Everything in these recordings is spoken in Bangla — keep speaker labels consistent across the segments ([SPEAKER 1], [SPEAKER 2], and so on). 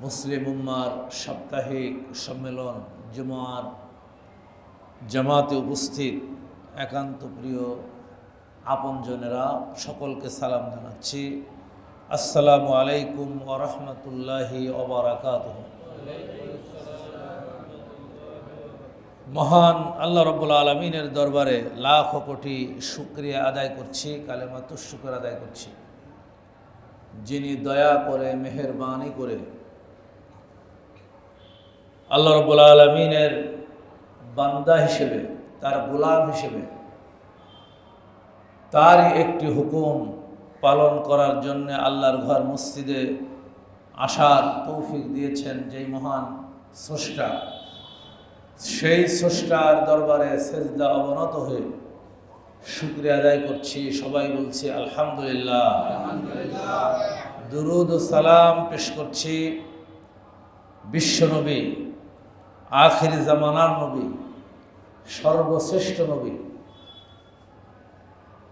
[SPEAKER 1] মুসলিম উম্মার সাপ্তাহিক সম্মেলন জুমার জামাতে উপস্থিত একান্ত প্রিয় আপনজনেরা সকলকে সালাম জানাচ্ছি। আসসালামু আলাইকুম ওয়া রাহমাতুল্লাহি ওয়া বারাকাতুহু। মহান আল্লাহ রাব্বুল আলামিনের দরবারে লাখ কোটি শুকরিয়া আদায় করছি, কালেমাতুশ শুকর আদায় করছি, যিনি দয়া করে মেহেরবানি করে আল্লাহ রাব্বুল আলামিনের বান্দা হিসেবে, তার গোলাম হিসেবে তারই একটি হুকুম পালন করার জন্য আল্লাহর ঘর মসজিদে আসার তৌফিক দিয়েছেন যেই মহান স্রষ্টা, সেই স্রষ্টার দরবারে সেজদা অবনত হয়ে শুকরিয়া আদায় করছি। সবাই বলছি আলহামদুলিল্লাহ। দুরুদ ও সালাম পেশ করছি বিশ্বনবী, আখির জামানার নবী, সর্বশ্রেষ্ঠ নবী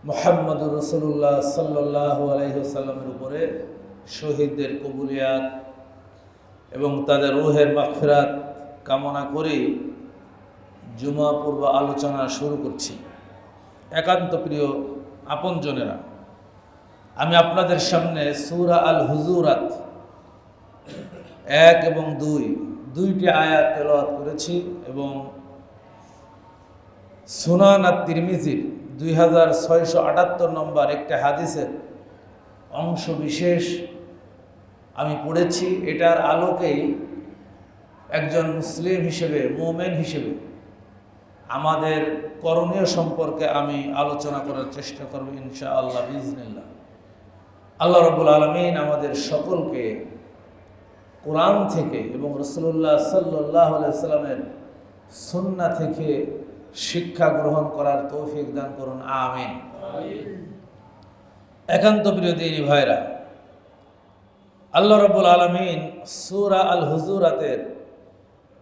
[SPEAKER 1] মুহাম্মদুর রাসূলুল্লাহ সাল্লাল্লাহু আলাইহি ওয়াসাল্লামের উপরে। শহীদদের কবুলিয়াত এবং তাদের রূহের মাগফিরাত কামনা করে জুমা পূর্ব আলোচনা শুরু করছি। একান্ত প্রিয় আপনজনেরা, আমি আপনাদের সামনে সূরা আল হুজুরাত 1 এবং 2 আয়াত তেলাওয়াত করেছি এবং সুনান আত-তিরমিজির 2678 নম্বর একটা হাদিসের অংশ বিশেষ আমি পড়েছি। এটার আলোকেই একজন মুসলিম হিসেবে, মুমিন হিসেবে আমাদের করণীয় সম্পর্কে আমি আলোচনা করার চেষ্টা করব ইনশাআল্লাহ বিইজনিল্লাহ। আল্লাহ রাব্বুল আলামিন আমাদের সকলকে কোরআন থেকে এবং রাসূলুল্লাহ সাল্লাল্লাহু আলাইহি ওয়াসাল্লামের সুন্নাহ থেকে শিক্ষা গ্রহণ করার তৌফিক দান করুন, আমিন। একান্ত প্রিয় দিনী ভাইরা, আল্লাহ রাব্বুল আলামিন সূরা আল হুজুরাতের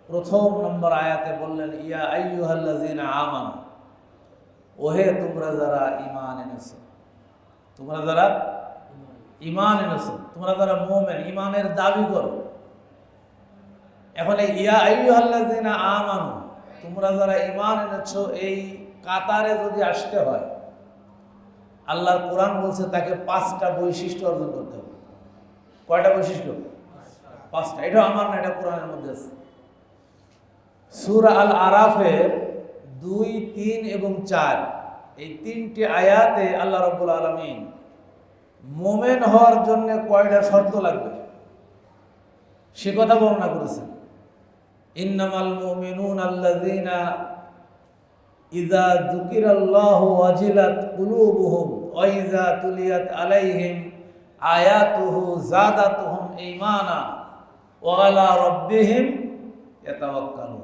[SPEAKER 1] 1 নম্বর আয়াতে বললেন, ইয়া আইয়ুহাল্লাযীনা আমানু, ওহে তোমরা যারা ঈমান এনেছো, তোমরা যারা ঈমান এনেছো, তোমরা যারা মুমিন, ঈমানের দাবি করো। এখন এই ইয়া আইয়ুহাল্লাযীনা আমানু, তোমরা যারা ঈমান এনেছো, এই কাতারে যদি আসতে হয়, আল্লাহর কোরআন বলছে তাকে 5টা বৈশিষ্ট্য অর্জন করতে হবে। কয়টা বৈশিষ্ট্য? 5টা। এটা আমার না, এটা কোরআনের মধ্যে আছে। সূরা আল আরাফের 2, 3 এবং 4 এই 3টি আয়াতে আল্লাহ রাব্বুল আলামিন মুমিন হওয়ার জন্য কয়টা শর্ত লাগবে সে কথা বর্ণনা করেছেন। ইন্নামাল মুমিনুনা আল্লাযীনা ইযা যুকিরাল্লাহু ওয়াজিলাত কুলুবুহুম ওয়া ইযা তুলিয়াত আলাইহিম আয়াতুহু যাদাতুহুম ঈমানা ওয়া আলা রাব্বিহিম ইয়াতাওয়াক্কালুন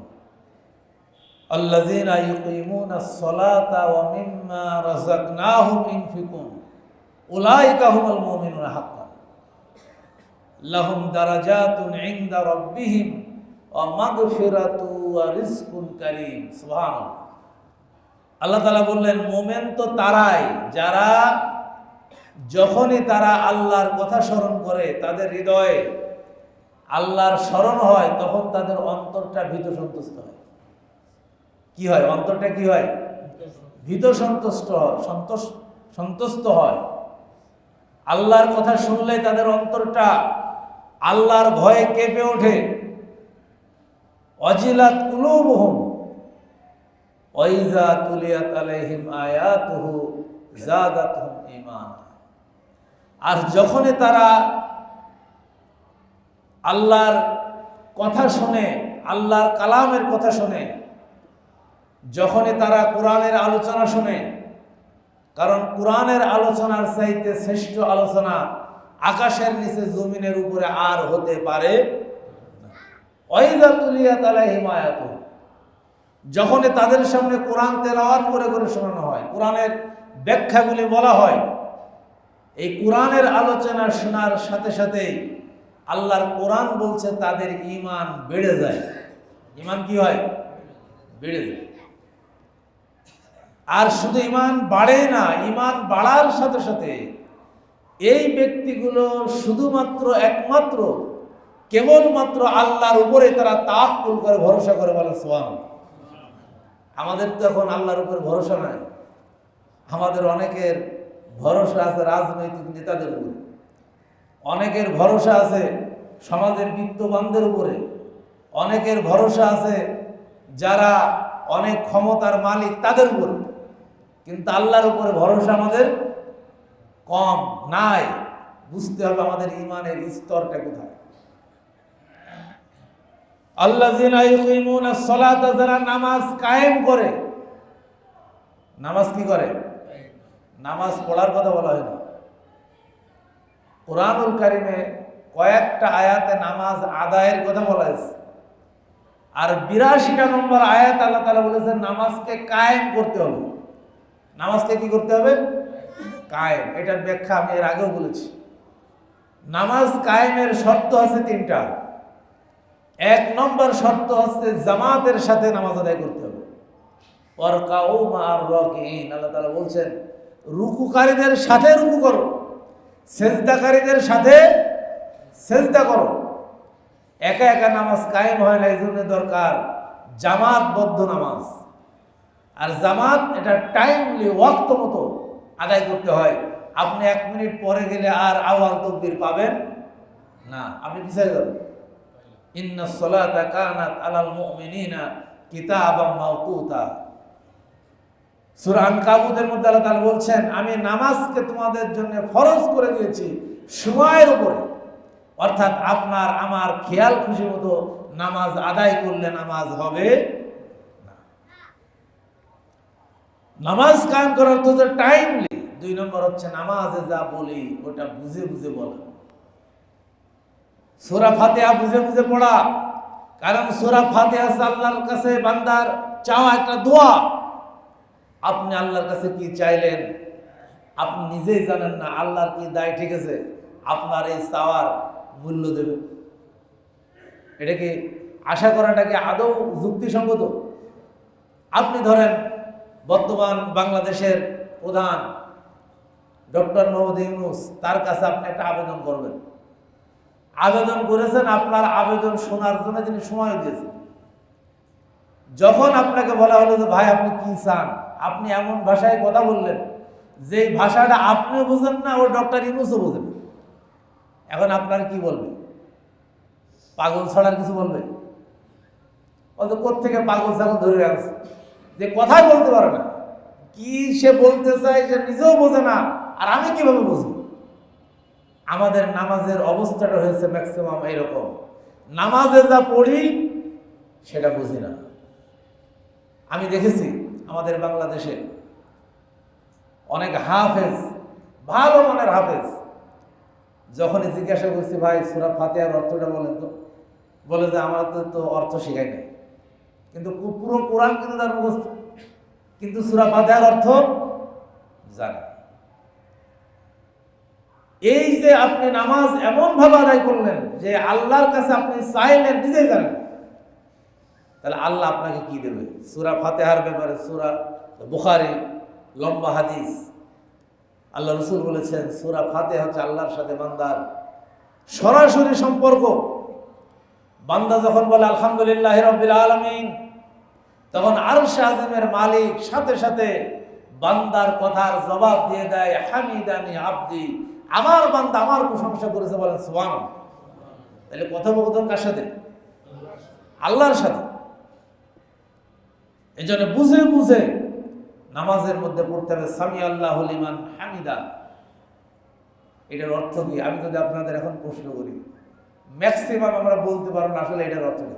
[SPEAKER 1] আল্লাযীনা ইউকিমুনাস সালাতা ওয়া মিম্মা রাযাকনাহুম ইনফিকুন উলাইকা হুমুল মুমিনুনা হাক্কান লাহুম দারাজাতুন ইনদা রাব্বিহিম ওয়া মাগফিরাতু ওয়া রিজকুন কারীম। সুবহানাল্লাহ। আল্লাহ তাআলা বললেন, মুমিন তো তারাই যারা যখনই তারা আল্লাহর কথা স্মরণ করে, তাদের হৃদয়ে আল্লাহর স্মরণ হয়, তখন তাদের অন্তরটা ভীত সন্তুষ্ট হয়। কি হয়? অন্তরটা কি হয়? ভীত সন্তুষ্ট হয়। আল্লাহর কথা শুনলে তাদের অন্তরটা আল্লাহর ভয়ে কেঁপে ওঠে। ওয়াজিলাত কুলুবুহুম ওয়া ইযা তুলিয়াত আলাইহিম আয়াতুহু যাদাতুহুম ঈমানা। আর যখনই তারা আল্লাহর কথা শুনে, আল্লাহর কালামের কথা শুনে, যখনই তারা কোরআনের আলোচনা শুনে, কারণ কোরআনের আলোচনার চাইতে শ্রেষ্ঠ আলোচনা আকাশের নিচে জমিনের উপরে আর হতে পারে না। ওয়া ইযা তুলিয়াত আলাইহিম আয়াতুহু, যখনই তাদের সামনে কোরআন তেলাওয়াত করে করে শোনানো হয়, কোরআনের ব্যাখ্যাগুলি বলা হয়, এই কোরআনের আলোচনা শোনার সাথে সাথে আল্লাহর কোরআন বলছে তাদের ঈমান বেড়ে যায়। ঈমান কি হয়? বেড়ে যায়। আর শুধু ঈমান বাড়ে না, ঈমান বাড়ার সাথে সাথে এই ব্যক্তিগুলো শুধুমাত্র একমাত্র কেবলমাত্র আল্লাহর উপরে তারা তাওয়াক্কুল করে, ভরসা করে। বলে সুবহানাল্লাহ। আমাদের তো এখন আল্লাহর উপর ভরসা নাই। আমাদের অনেকের ভরসা আছে রাজনৈতিক নেতাদের উপরে, অনেকের ভরসা আছে সমাজের বিত্তবানদের উপরে, অনেকের ভরসা আছে যারা অনেক ক্ষমতার মালিক তাদের উপরে। কিন্তু আল্লাহর উপরে ভরসা আমাদের কম, নাই। বুঝতে হবে আমাদের ঈমানের স্তরটা কোথায়। আল্লাযীনা ইউকিমুনাস সালাতা, যারা নামাজ কায়েম করে। নামাজ কি করে? নামাজ পড়ার কথা বলা হয়নি। কুরআনুল কারীমে কয়েকটা আয়াতে নামাজ আদায়ের কথা বলা হয়েছে, আর ৮২টা নম্বর আয়াত আল্লাহ তাআলা বলেছেন নামাজকে কায়েম করতে হবে। নামাজকে কি করতে হবে? কায়েম। এটার ব্যাখ্যা আমি এর আগেও বলেছি। নামাজ কায়েমের শর্ত আছে ৩টা। ১ নম্বর শর্ত হচ্ছে জামাতের সাথে নামাজ আদায় করতে হবে। ওয়ারকাউ মা'আর রাকিঈন, আল্লাহ তাআলা বলছেন রুকুকারীদের সাথে রুকু করো, সেজদাকারীদের সাথে সেজদা করো। একা একা নামাজ কায়েম হয় না, এই জন্য দরকার জামাতবদ্ধ নামাজ। আর জামাত এটা টাইমলি, ওয়াক্ত মতো আদায় করতে হয়। আপনি ১ মিনিট পরে গেলে আর আওয়াল তাকবীর পাবেন না, আপনি পিছিয়ে যাবেন। ইন্নাস সালাতা কানাত আলাল মুমিনিনা কিতাবাম মাওকুতা। সূরা আনকাবুতের মধ্যে আল্লাহ তাআলা বলছেন আমি নামাজকে তোমাদের জন্য ফরজ করে দিয়েছি সময়ের উপরে। অর্থাৎ আপনার আমার খেয়াল খুশি মতো নামাজ আদায় করলে নামাজ হবে না। নামাজ কায়েম করার তো টাইমলি। ২ নম্বর হচ্ছে নামাজে যা বলি ওটা বুঝে বুঝে বলা। সূরা ফাতিহা বুঝে বুঝে পড়া। কারণ সূরা ফাতিহা আল্লাহর কাছে বান্দার চাওয়া একটা দোয়া। আপনি আল্লাহর কাছে কি চাইলেন আপনি নিজেই জানেন না। আল্লাহর কি দায় ঠিক আছে আপনার এই চাওয়ার মূল্য দেবে? এটা কি আশা করাটা কি আদৌ যুক্তিসঙ্গত? আপনি ধরেন বর্তমান বাংলাদেশের প্রধান ডক্টর মোহাম্মদ ইউনূস, তার কাছে আপনি একটা আবেদন করবেন। আবেদন করেছেন, আপনার আবেদন শোনার জন্য তিনি সময় দিয়েছেন। যখন আপনাকে বলা হলো যে ভাই আপনি কি চান, আপনি এমন ভাষায় কথা বললেন যে ভাষাটা আপনিও বোঝেন না, ও ডক্টর ইউনূসও বোঝেন। এখন আপনার কি বলবে? পাগল ছাড়ার কিছু বলবে? অত কোত্থেকে পাগল ছাগল ধরে রাখছে যে কথাই বলতে পারে না, কি সে বলতে চায় সে নিজেও বোঝে না, আর আমি কিভাবে বুঝবো? আমাদের নামাজের অবস্থাটা হয়েছে ম্যাক্সিমাম এইরকম। নামাজে যা পড়ি সেটা বুঝি না। আমি দেখেছি আমাদের বাংলাদেশে অনেক হাফেজ, ভালো মানের হাফেজ, যখনই জিজ্ঞাসা করছি ভাই সূরা ফাতিহার অর্থটা বলেন তো, বলে যে আমাদের তো অর্থ শেখায় নাই। কিন্তু পুরো কোরআন কিন্তু তার মুখস্থ, কিন্তু সূরা ফাতিহার অর্থ জানে। এই যে আপনি নামাজ এমন ভাবে আদায় করলেন যে আল্লাহর কাছে আপনি চাইলেন নিজেই জানেন, তাহলে আল্লাহ আপনাকে কি দেবে? সূরা ফাতিহার ব্যাপারে সূরা বুখারী লম্বা হাদিস, আল্লাহ রাসূল বলেছেন সূরা ফাতিহা হচ্ছে আল্লাহর সাথে বান্দার সরাসরি সম্পর্ক। বান্দা যখন বলে আলহামদুলিল্লাহি রাব্বিল আলামিন, তখন আরশ আযমের মালিক সাথে সাথে বান্দার কথার জবাব দিয়ে দেয় হামিদানি আবদি, আমার বান্দা আমার প্রশংসা করেছে, বলেন সুবহানাল্লাহ। তাহলে কথোপকথন কার সাথে? আল্লাহর সাথে। এই জন্য বুঝে বুঝে নামাজের মধ্যে পড়তে হবে সামি আল্লাহু লিমান হামিদা। এটার অর্থ কি? আমি যদি আপনাদের এখন প্রশ্ন করি, ম্যাক্সিমাম আমরা বলতে পারবো না আসলে এটার অর্থ কি।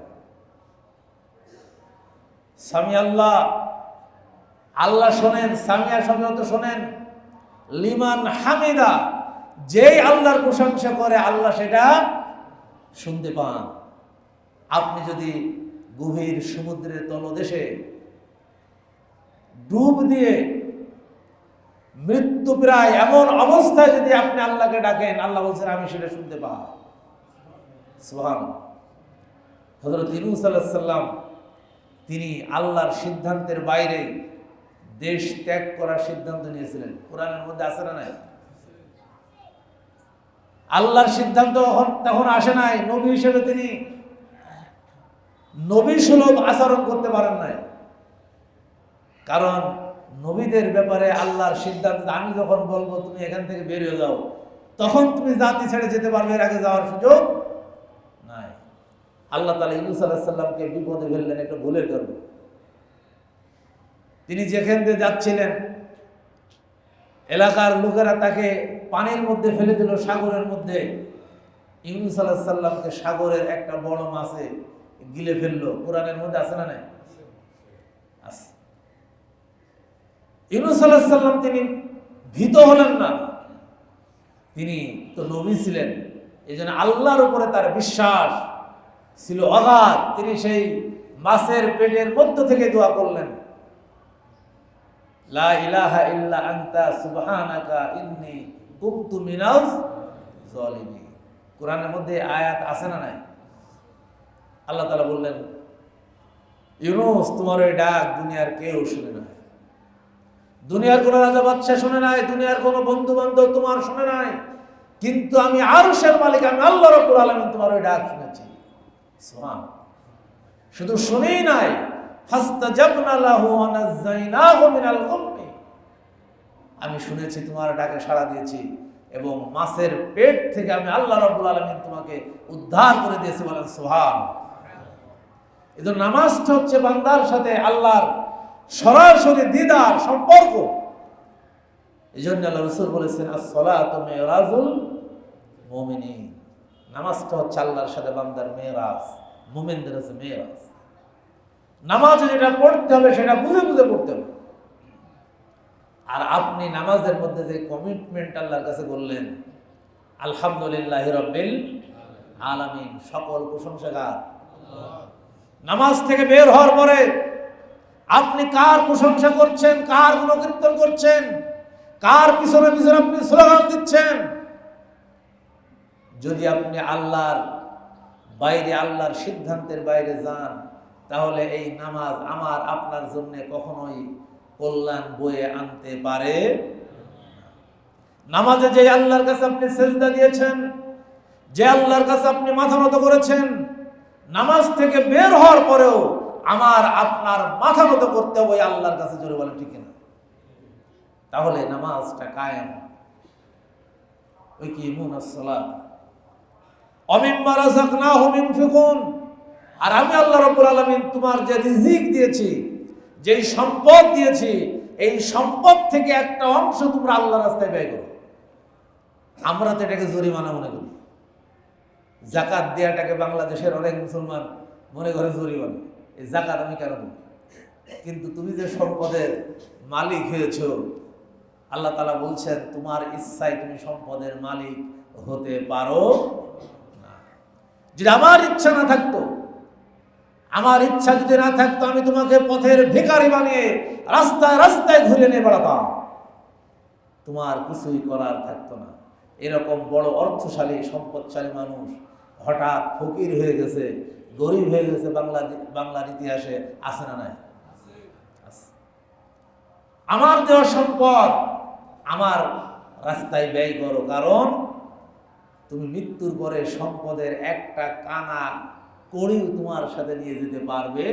[SPEAKER 1] সামি আল্লাহ, আল্লাহ শোনেন, সামিয়া শব্দ শোনেন, লিমান হামিদা, যেই আল্লাহর প্রশংসা করে আল্লাহ সেটা শুনতে পান। আপনি যদি গভীর সমুদ্রের তলদেশে ডুব দিয়ে মৃত্যু প্রায় এমন অবস্থায় যদি আপনি আল্লাহকে ডাকেন, আল্লাহ বলছেন আমি সেটা শুনতে পাই। সুবহানাল্লাহ। হযরত ইউনূস আলাইহিস সালাম তিনি আল্লাহর সিদ্ধান্তের বাইরে দেশ ত্যাগ করার সিদ্ধান্ত নিয়েছিলেন। কোরআনের মধ্যে আছে না নাই? আল্লাহর সিদ্ধান্ত তখন আসে নাই, নবী হিসেবে তিনি নবী সুলভ আচরণ করতে পারেন নাই। কারণ নবীদের ব্যাপারে আল্লাহর সিদ্ধান্ত, আমি যখন বলবো তুমি এখান থেকে বের হয়ে যাও, তখন তুমি জাতি ছেড়ে যেতে পারবে, এর আগে যাওয়ার সুযোগ নাই। আল্লাহ তাআলা ইউনূস আলাইহিস সালামকে বিপদে ফেললেন একটা ভুলের কারণে। তিনি যেখান দিয়ে যাচ্ছিলেন, এলাকার লোকেরা তাকে পানির মধ্যে ফেলে দিল, সাগরের মধ্যে। ইউনূস আলাইহিস সালামকে সাগরের একটা বড় মাছে গিলে ফেললো। কোরআনের মধ্যে আছে না নাই? আছে। ইউনূস আলাইহিস সালাম তিনি ভীত হলেন না, তিনি তো নবী ছিলেন, এই জন্য আল্লাহর উপরে তার বিশ্বাস ছিল অগাধ। তিনি সেই মাছের পেটের মধ্য থেকে দোয়া করলেন, লা ইলাহা ইল্লা আনতা সুবহানাকা ইন্নী কুনতু মিনাজ জালিমিন। কোরআনের মধ্যে আয়াত আছে না নাই? আল্লাহ তাআলা বললেন, ইউনূস, তোমার এই ডাক দুনিয়ার কেউ শুনে নাই, দুনিয়ার কোন রাজা বাদশা শুনে নাই, দুনিয়ার কোন বন্ধু বান্ধব তোমার শুনে নাই, কিন্তু আমি আরশের মালিক, আমি আল্লাহ রাব্বুল আলামিন তোমার ওই ডাক শুনেছি। সুবহান। শুধু শুনেই নাই, ফাস্তাজাবনা লাহু ওয়া নাযায়নাহু মিনাল গাম্মি, আমি শুনেছি, তোমার ডাকে সাড়া দিয়েছি, এবং মাছের পেট থেকে আমি আল্লাহ রাব্বুল আলামিন তোমাকে উদ্ধার করে দিয়েছি। বলেন সুবহান। এজন্য নামাজটা হচ্ছে বান্দার সাথে আল্লাহর সরাসরি দিদার সম্পর্ক। এই জন্য আল্লাহ রাসূল বলেছেন, আস-সালাতু মিরাজুল মুমিনিন, নামাজটা হচ্ছে আল্লাহর সাথে বান্দার মেরাজ, মুমিনদের কাছে মেরাজ। নামাজে যেটা পড়তে হবে সেটা বুঝে বুঝে পড়তে হবে। আর আপনি নামাজের মধ্যে যে কমিটমেন্ট আল্লাহর কাছে বললেন, আলহামদুলিল্লাহি রাব্বিল আলামিন, সকল প্রশংসা কার? নামাজ থেকে বের হওয়ার পরে আপনি কার প্রশংসা করছেন, কার গুণকীর্তন করছেন, কার পিছনে পিছনে আপনি স্লোগান দিচ্ছেন? যদি আপনি আল্লাহর বাইরে, আল্লাহর সিদ্ধান্তের বাইরে যান, তাহলে এই নামাজ আমার আপনার জন্য কখনোই কল্যাণ বয়ে আনতে পারে। নামাজে যে আল্লাহর কাছে আপনি সেজদা দিয়েছেন, যে আল্লাহর কাছে আপনি মাথা নত করেছেন, নামাজ থেকে বের হওয়ার পরেও আমার আপনার মাথা নত করতে হবে আল্লাহর কাছে। জোরে বলেন ঠিক না? তাহলে নামাজটা কায়েম। ওই কি মুনাসসালাত অমিম্মা রাযাকনাহুম ইউনফিকুন, আর আমি আল্লাহ রাব্বুল আলামিন তোমার যে রিজিক দিয়েছি, যেই সম্পদ দিয়েছি, এই সম্পদ থেকে একটা অংশ তোমরা আল্লাহর রাস্তায় ব্যয় করো। আমরা তো এটাকে জরিমানা মনে করি, যাকাত দেওয়াটাকে বাংলাদেশের অনেক মুসলমান মনে করে জরিমানা। এই যাকাত আমি কেন দেব? কিন্তু তুমি যে সম্পদের মালিক হয়েছ, আল্লাহ তাআলা বলছেন তোমার ইচ্ছায় তুমি সম্পদের মালিক হতে পারো না। যদি আমার ইচ্ছা না থাকতো, আমার ইচ্ছা যদি না থাকতো, আমি তোমাকে পথের ভিখারি বানিয়ে রাস্তায় রাস্তায় ঘুরে নিয়ে বেড়াতাম, তোমার কিছুই করার থাকতো না। এরকম বড় অর্থশালী সম্পদশালী মানুষ হঠাৎ ফকির হয়ে গেছে, গরিব হয়ে গেছে বাংলার ইতিহাসে আছে না নাই? আমার দেওয়া সম্পদ আমার রাস্তায় ব্যয় করো, কারণ তুমি মৃত্যুর পরে সম্পদের একটা কানা কড়িও তোমার সাথে নিয়ে যেতে পারবে।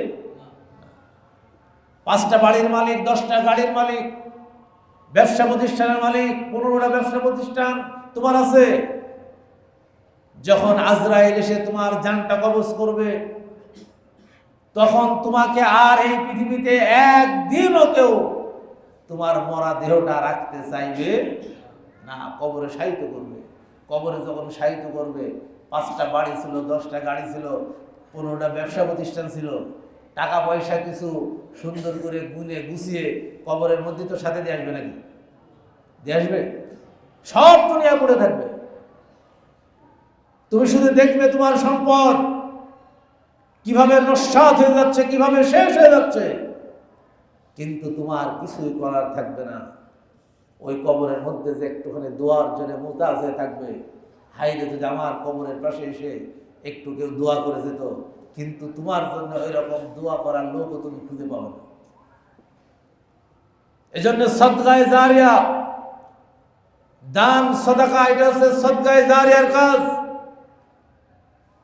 [SPEAKER 1] 5টা বাড়ির মালিক, 10টা গাড়ির মালিক, ব্যবসা প্রতিষ্ঠানের মালিক, 15টা ব্যবসা প্রতিষ্ঠান তোমার আছে। যখন আজরাইল এসে তোমার জানটা কবজ করবে, তখন তোমাকে আর এই পৃথিবীতে একদিনও কেউ তোমার মরা দেহটা রাখতে চাইবে না, কবরে শায়িত করবে। কবরে যখন শায়িত করবে, 5টা বাড়ি ছিল, 10টা গাড়ি ছিল, 15টা ব্যবসা প্রতিষ্ঠান ছিল, টাকা পয়সা কিছু সুন্দর করে গুনে গুছিয়ে কবরের মধ্যে তো সাথে দিয়ে আসবে নাকি? দিয়ে আসবে? সব দুনিয়া পড়ে থাকবে। তুমি শুধু দেখবে তোমার সম্পদ কিভাবে নস্যাৎ হয়ে যাচ্ছে, কিভাবে শেষ হয়ে যাচ্ছে, কিন্তু তোমার কিছুই করার থাকবে না। ওই কবরের মধ্যে যে একটুখানি দোয়ার জন্য মুতাজ হয়ে থাকবে, হাইরে যদি আমার কবরের পাশে এসে একটু কেউ দোয়া করে যেত, কিন্তু তোমার জন্য ওই রকম দোয়া করার লোকও তুমি খুঁজে পাবে না। এজন্য সাদকায়ে জারিয়া দান সাদাকা, এটা হচ্ছে সদকায়ে জারিয়ার কাজ।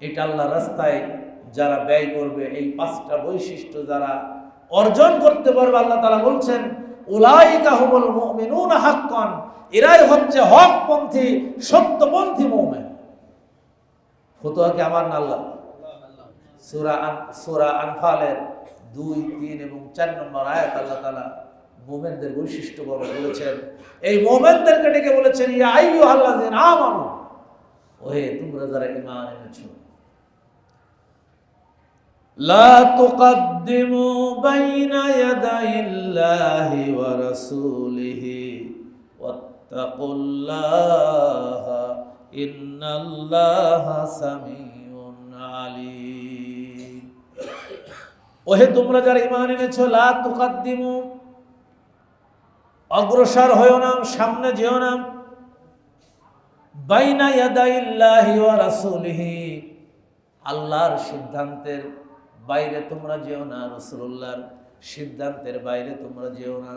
[SPEAKER 1] এটা আল্লাহর রাস্তায় যারা ব্যয় করবে, এই 5টা বৈশিষ্ট্য যারা অর্জন করতে পারবে, আল্লাহ তাআলা বলছেন উলাইকা হুমুল মুমিনুনা হাক্কান, এরাই হচ্ছে হকপন্থী সত্যপন্থী মুমিন। ফতোয়া কি আমার না আল্লাহ? সূরা আনফালের 2, 3 এবং 4 নম্বর আয়াত আল্লাহ তাআলা মুমিনদের বৈশিষ্ট্য বলেছেন। এই মুমিনদেরকে ডেকে বলেছেন ইয়া আইয়ুহাল্লাযিনা আমানু, ওহে তোমরা যারা ঈমান এনেছো, লা তুকদ্দিমু বাইনা ইয়াদাইল্লাহি ওয়া রাসূলিহি ওয়াত্তাকুল্লাহা ইন্নাল্লাহা সামিউন আলীম। ওহে তোমরা যারা ঈমান এনেছো, লা তুকদ্দিমু, অগ্রসর হয়ো না, সামনে যেও না, বাইনা ইয়াদাইল্লাহি ওয়া রাসূলিহি, আল্লাহর সিদ্ধান্তের বাইরে তোমরা যেও না, রাসূলুল্লাহর সিদ্ধান্তের বাইরে তোমরা যেও না,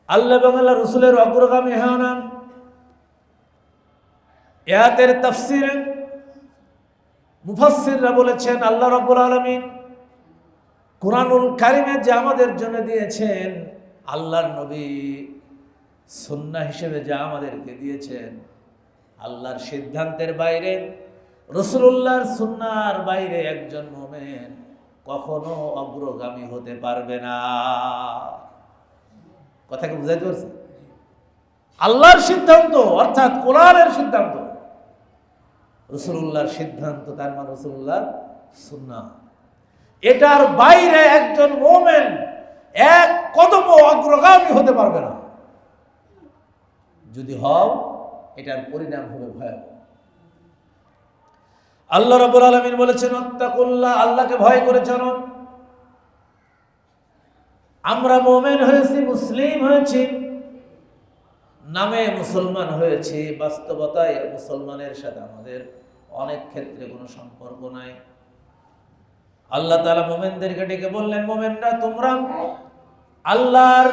[SPEAKER 1] আল্লাহ এবং আল্লাহ রাসূলের অগ্রগামী হও না। আয়াতের তাফসীরে মুফাসসিররা বলেছেন আল্লাহ রাব্বুল আলামিন কুরআনুল কারীমে যে আমাদের জন্য দিয়েছেন, আল্লাহর নবী সুন্নাহ হিসেবে যা আমাদেরকে দিয়েছেন, আল্লাহর সিদ্ধান্তের বাইরে, রাসূলুল্লাহর সুন্নাহর বাইরে একজন মুমিন কখনো অগ্রগামী হতে পারবে না। কথা কি বুঝাইতে পারছি? আল্লাহর সিদ্ধান্ত অর্থাৎ কোরআনের সিদ্ধান্ত, রাসূলুল্লাহর সিদ্ধান্ত, তার মানে রাসূলুল্লাহর সুন্নাহ, এটার বাইরে একজন মুমিন এক কদম অগ্রগামী হতে পারবে না। যদি হও, এটার পরিণাম হবে ভয়াবহ। আল্লাহ রাব্বুল আলামিন বলেছেন ওয়াত্তাকুল্লাহ, আল্লাহকে ভয় করে চলো। আমরা মুমিন হয়েছি, মুসলিম হয়েছি, নামে মুসলমান হয়েছি, বাস্তবতায় মুসলমানের সাথে আমাদের অনেক ক্ষেত্রে কোনো সম্পর্ক নাই। আল্লাহ তাআলা মুমিনদেরকে ডেকে বললেন, মুমিনরা তোমরা আল্লাহর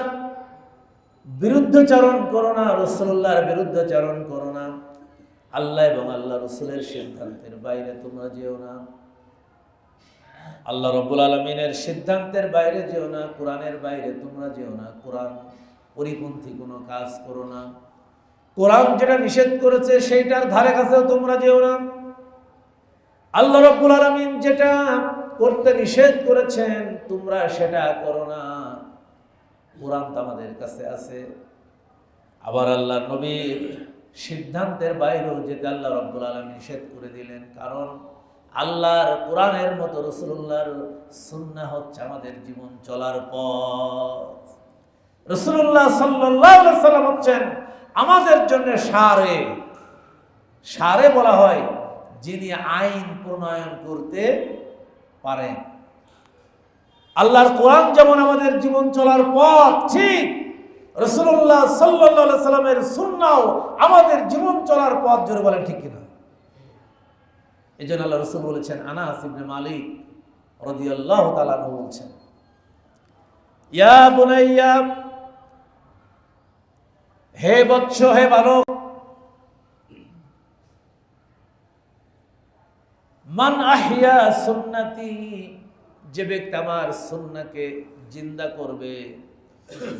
[SPEAKER 1] বিরুদ্ধাচরণ করো না, রাসূলুল্লাহর বিরুদ্ধাচরণ করো না, আল্লাহ এবং আল্লাহ রাসূলের সিদ্ধান্তের বাইরে তোমরা যেও না, আল্লাহ রাব্বুল আলামিনের সিদ্ধান্তের বাইরে যেও না, কোরআনের বাইরে তোমরা যেও না, কোরআন পরিপন্থী কোনো কাজ করো না, কোরআন যেটা নিষেধ করেছে সেইটার ধারে কাছেও তোমরা যেও না, আল্লাহ রাব্বুল আলামিন যেটা করতে নিষেধ করেছেন তোমরা সেটা করো না। কোরআন তো আমাদের কাছে আছে, আবার আল্লাহর নবীর সিদ্ধান্তের বাইরেও যেতে আল্লাহ রাব্বুল আলামিন নিষেধ করে দিলেন। কারণ আল্লাহর কোরআনের মতো রাসূলুল্লাহর সুন্নাহ হচ্ছে আমাদের জীবন চলার পথ। রাসূলুল্লাহ সাল্লাল্লাহু আলাইহি ওয়াসাল্লাম হচ্ছেন আমাদের জন্য সারে। সারে বলা হয় যিনি আইন প্রণয়ন করতে পারেন। আল্লাহর কোরআন যেমন আমাদের জীবন চলার পথ, ঠিক রাসূলুল্লাহ সাল্লাল্লাহু আলাইহি সাল্লামের সুন্নাহ আমাদের জীবন চলার পথ। জোরে বলেন ঠিক কিনা? এজন্য আল্লাহ রাসূল বলেছেন, আনাস ইবনে মালিক রাদিয়াল্লাহু তাআলা আনহু বলেছেন, ইয়া বুনাইয়া, হে বৎস, হে বালক, মান আহইয়া সুন্নতি, যে ব্যক্তি আমার সুন্নাহকে জিন্দা করবে,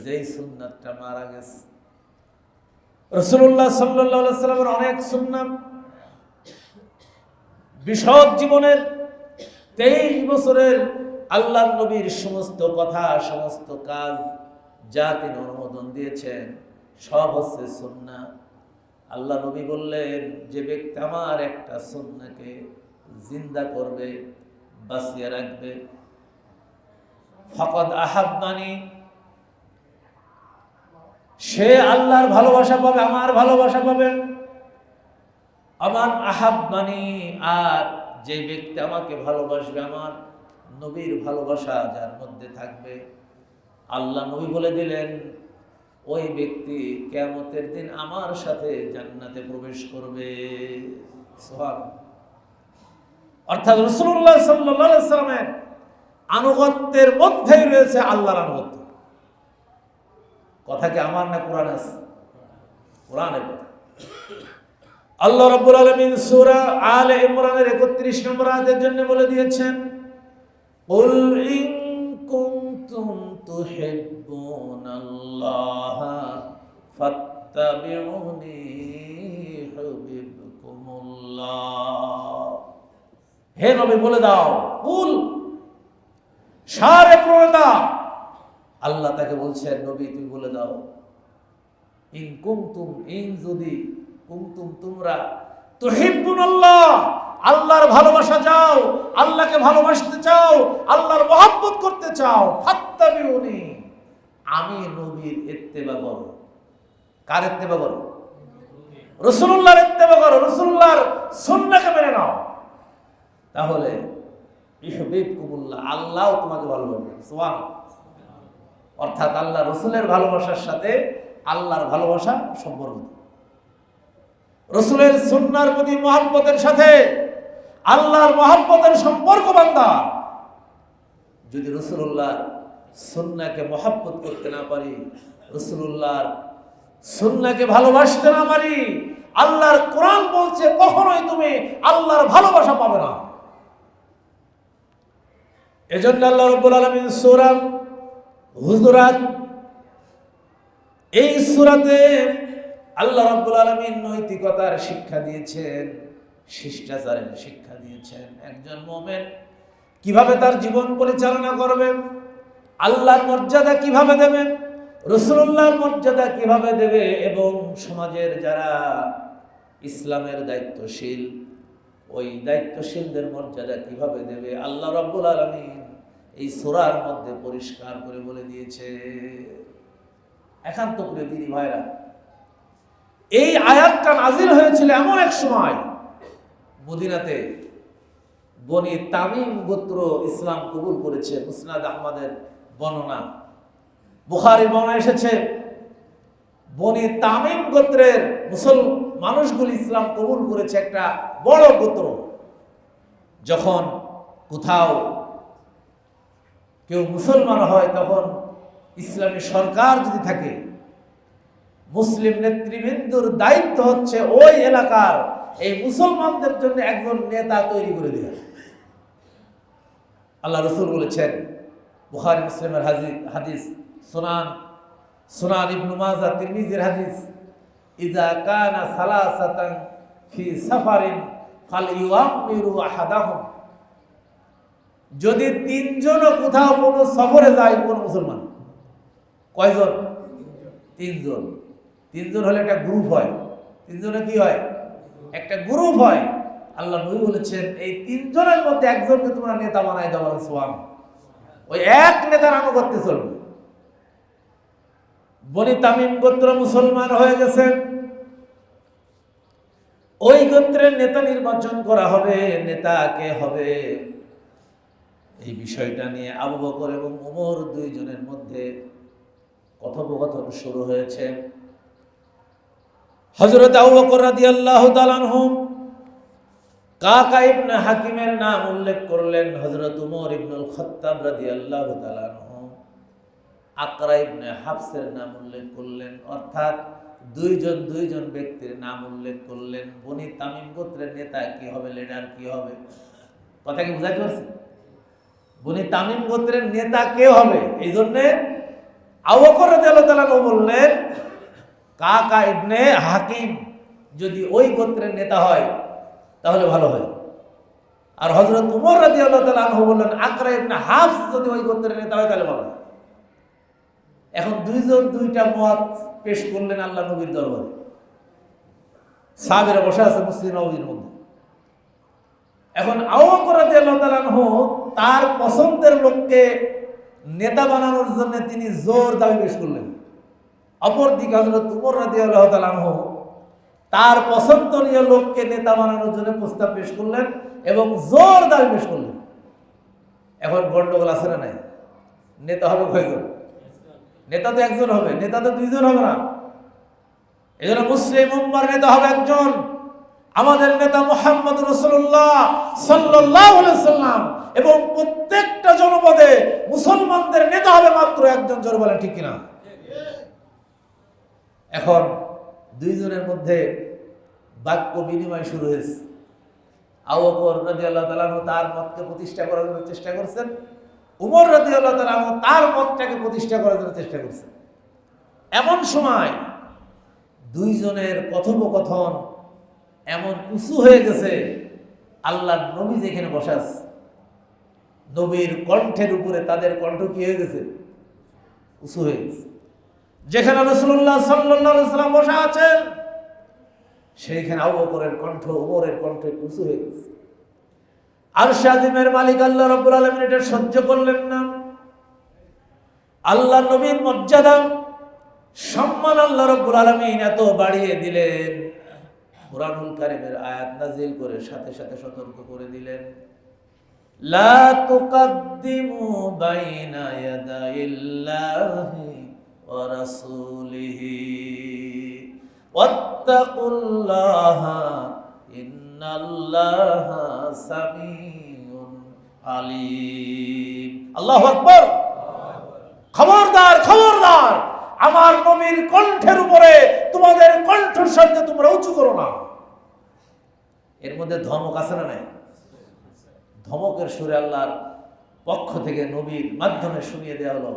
[SPEAKER 1] যেই সুন্নাতটা মারা গেছে। রাসূলুল্লাহ সাল্লাল্লাহু আলাইহি সাল্লামের অনেক সুন্নাহ, বিশদ জীবনের 23 বছরের আল্লাহর নবীর সমস্ত কথা, সমস্ত কাজ যা তিনি অনুমোদন দিয়েছেন সব হচ্ছে সুন্নাহ। আল্লাহ নবী বললেন, যে ব্যক্তি আমার একটা সুন্নাহকে জিন্দা করবে, বাঁচিয়ে রাখবে, ফাকাদ আহাব্বানি, সে আল্লাহর ভালোবাসা পাবে, আমার ভালোবাসা পাবে। আমান আহাব্বানি, আর যে ব্যক্তি আমাকে ভালোবাসবে, আমার নবীর ভালোবাসা যার মধ্যে থাকবে, আল্লাহ নবী বলে দিলেন ওই ব্যক্তি কিয়ামতের দিন আমার সাথে জান্নাতে প্রবেশ করবে। সুবহানাল্লাহ। অর্থাৎ রাসূলুল্লাহ সাল্লাল্লাহু আলাইহি ওয়াসাল্লামের আনুগত্যের মধ্যেই রয়েছে আল্লাহর আনুগত্য। কথা কি আমার না কোরআন আছে? কোরআনের কথা। আল্লাহ রাব্বুল আলামিন সূরা আলে ইমরানের 31 নম্বর আয়াতের জন্য বলে দিয়েছেন, কুল ইন কুনতুম তুহিব্বুনাল্লাহা ফাত্তাবিউনি ইউহিব্বুকুমুল্লাহ। হে নবী বলে দাও, কুল সারে প্রণেতা আল্লাহ তাকে বলছেন, নবী তুমি বলে দাও, ইন কুনতুম, ইন যদি, কুনতুম তোমরা, তুহিব্বুনাল্লাহ আল্লাহর ভালোবাসা চাও, আল্লাহকে ভালোবাসতে চাও, আল্লাহর মহব্বত করতে চাও, ফাত্তাবিউনি আমি নবীর ইত্তেবা করো। কার ইত্তেবা করো? রাসূলুল্লাহর ইত্তেবা করো, রাসূলুল্লাহর সুন্নাহকে মেনে নাও, তাহলে ইউহিব্বুকুমুল্লাহ আল্লাহ তোমাকে ভালোবাসবে। সুবহানাল্লাহ। অর্থাৎ আল্লাহ রাসূলের ভালোবাসার সাথে আল্লাহর ভালোবাসা সম্পর্ক। রাসূলের সুন্নাহর প্রতি মহব্বতের সাথে আল্লাহর মহব্বতের সম্পর্ক বান্দা। যদি রাসূলুল্লাহর সুন্নাহকে মহব্বত করতে না পারি, রাসূলুল্লাহর সুন্নাহকে ভালোবাসতে না পারি, আল্লাহর কোরআন বলছে কখনোই তুমি আল্লাহর ভালোবাসা পাবে না। এজন্য আল্লাহ রাব্বুল আলামিন সূরা হুজুরাত, এই সূরাতে আল্লাহ রাব্বুল আলামিন নৈতিকতার শিক্ষা দিয়েছেন, শিষ্টাচারের শিক্ষা দিয়েছেন। একজন মুমিন কিভাবে তার জীবন পরিচালনা করবেন, আল্লাহর মর্যাদা কিভাবে দেবেন, রাসূলুল্লাহর মর্যাদা কিভাবে দেবে, এবং সমাজের যারা ইসলামের দায়িত্বশীল ওই দায়িত্বশীলদের মর্যাদা কিভাবে দেবে, আল্লাহ রাব্বুল আলামিন এই সূরার মধ্যে পরিষ্কার করে বলে দিয়েছে। একান্ত প্রিয় দিনী ভাইরা, এই আয়াতটা নাজিল হয়েছিল এমন এক সময় মদিনাতে বনি তামিম গোত্র ইসলাম কবুল করেছে। মুসনাদ আহমদের বর্ণনা, বুখারীর বর্ণনা এসেছে, বনি তামিম গোত্রের মানুষগুলি ইসলাম কবুল করেছে, একটা বড় গোত্র। যখন কোথাও কেউ মুসলমান হয়, তখন ইসলামী সরকার যদি থাকে, মুসলিম নেতৃবৃন্দর দায়িত্ব হচ্ছে ওই এলাকার এই মুসলমানদের জন্য একজন নেতা তৈরি করে দেওয়া। আল্লাহ রাসূল বলেছেন, বুখারী মুসলিমের হাদিস, সুনান ইবনে মাজাহ, তিরমিজির হাদিস, ইযা কানা সালাসাতান ফি সাফারিন ফালইউআমিরু আহাদাহুম। যদি তিনজনও কোথাও কোনো সফরে যায়, কোন মুসলমান, কয়জন? তিনজন। তিনজন হলে একটা গ্রুপ হয়। তিনজনে কি হয়? একটা গ্রুপ হয়। আল্লাহ নবী বলেছেন, এই তিনজনের মধ্যে একজনকে তোমরা নেতা বানাই দাও। সুবহানাল্লাহ। ওই এক নেতার আনুগত্যে চলবে। বনি তামিম গোত্র মুসলমান হয়ে গেছে, ওই গোত্রের নেতা নির্বাচন করা হবে। নেতা কে হবে, এই বিষয়টা নিয়ে আবু বকর এবং ওমর দুইজনের মধ্যে কথোপকথন শুরু হয়েছে। হযরত আবু বকর রাদিয়াল্লাহু তাআলা আনহু কাকা ইবনে হাকিমের নাম উল্লেখ করলেন, হযরত ওমর ইবনুল খাত্তাব রাদিয়াল্লাহু তাআলা আনহু আকরা ইবনে হাফসের নাম উল্লেখ করলেন। অর্থাৎ দুইজন ব্যক্তির নাম উল্লেখ করলেন। বনি তামিম গোত্রের নেতা কি হবে, লিডার কি হবে, কথা কি বুঝাতে পারছি? বনি তামিম গোত্রের নেতা কে হবে, এই জন্য আবু বকর রাদিয়াল্লাহু তাআলা বললেন, কাকা ইবনে হাকিম যদি ওই গোত্রের নেতা হয় তাহলে ভালো হয়। আর হযরত ওমর রাদিয়াল্লাহু তাআলা আনহু বললেন, আকরা ইবনে হাফস যদি ওই গোত্রের নেতা হয় তাহলে ভালো হয়। এখন দুইজন দুইটা মত পেশ করলেন আল্লাহ নবীর দরবারে। সাহাবীরা বসে আছে মসজিদ নববীর মধ্যে। এখন আবু বকর রাদিয়াল্লাহু তাআলা আনহু তার পছন্দের লোককে নেতা বানানোর জন্য তিনি জোর দাবি পেশ করলেন। অপরদিকে হযরত ওমর রাদিয়াল্লাহু তাআলা আনহু তার পছন্দনীয় লোককে নেতা বানানোর জন্য প্রস্তাব পেশ করলেন এবং জোর দাবি পেশ করলেন। এখন গন্ডগোল আছে না নাই? নেতা হবে কয়জন? নেতা তো একজন হবে, নেতা তো দুইজন হবে না। এজন্য মুসলিম উম্মার নেতা হবে একজন, আমাদের নেতা মুহাম্মদ রাসূলুল্লাহ সাল্লাল্লাহু আলাইহি ওয়াসাল্লাম। এবং প্রত্যেকটা জনপদে মুসলমানদের নেতা হবে মাত্র একজন। জোরে বলেন ঠিক কিনা? এখন দুইজনের মধ্যে বাক্য বিনিময় শুরু হয়েছে। আবু বকর রাদিয়াল্লাহু তাআলা আনহু তার মতকে প্রতিষ্ঠা করার জন্য চেষ্টা করছেন, উমর রাদিয়াল্লাহু তাআলা আনহু তার মতটাকে প্রতিষ্ঠা করার জন্য চেষ্টা করছেন। এমন সময় দুইজনের কথোপকথন এমন উঁচু হয়ে গেছে, আল্লাহর নবী যেখানে বসে আছে, নবীর কণ্ঠের উপরে তাদের কণ্ঠ কি হয়ে গেছে? উঁচু হয়ে গেছে। যেখানে রাসূলুল্লাহ সাল্লাল্লাহু আলাইহি ওয়াসাল্লাম বসা আছেন, সেইখানে আবু বকরের কণ্ঠ, উমরের কণ্ঠ উঁচু হয়ে গেছে। আরশ আযীমের মালিক আল্লাহ রাব্বুল আলামিন এটা সহ্য করলেন না। আল্লাহ নবীর মর্যাদা সম্মান আল্লাহ রাব্বুল আলামিন এত বাড়িয়ে দিলেন, কুরআনুল কারীমের আয়াত নাযিল করে সাথে সাথে সতর্ক করে দিলেন, লা তুকাদ্দিমু বাইনা ইয়াদাইল্লাহি ওয়া রাসূলিহি ওয়াত্তাকুল্লাহা ইন্নাল্লাহা সামিউন আলীম। আল্লাহু আকবার। খবরদার, খবরদার, আমার নবীর কণ্ঠের উপরে তোমাদের কণ্ঠস্বরকে তোমরা উঁচু করো না। এর মধ্যে ধমক আছে না নাই? ধমকের সুরে আল্লাহর পক্ষ থেকে নবীর মাধ্যমে শুনিয়ে দেওয়া হলো,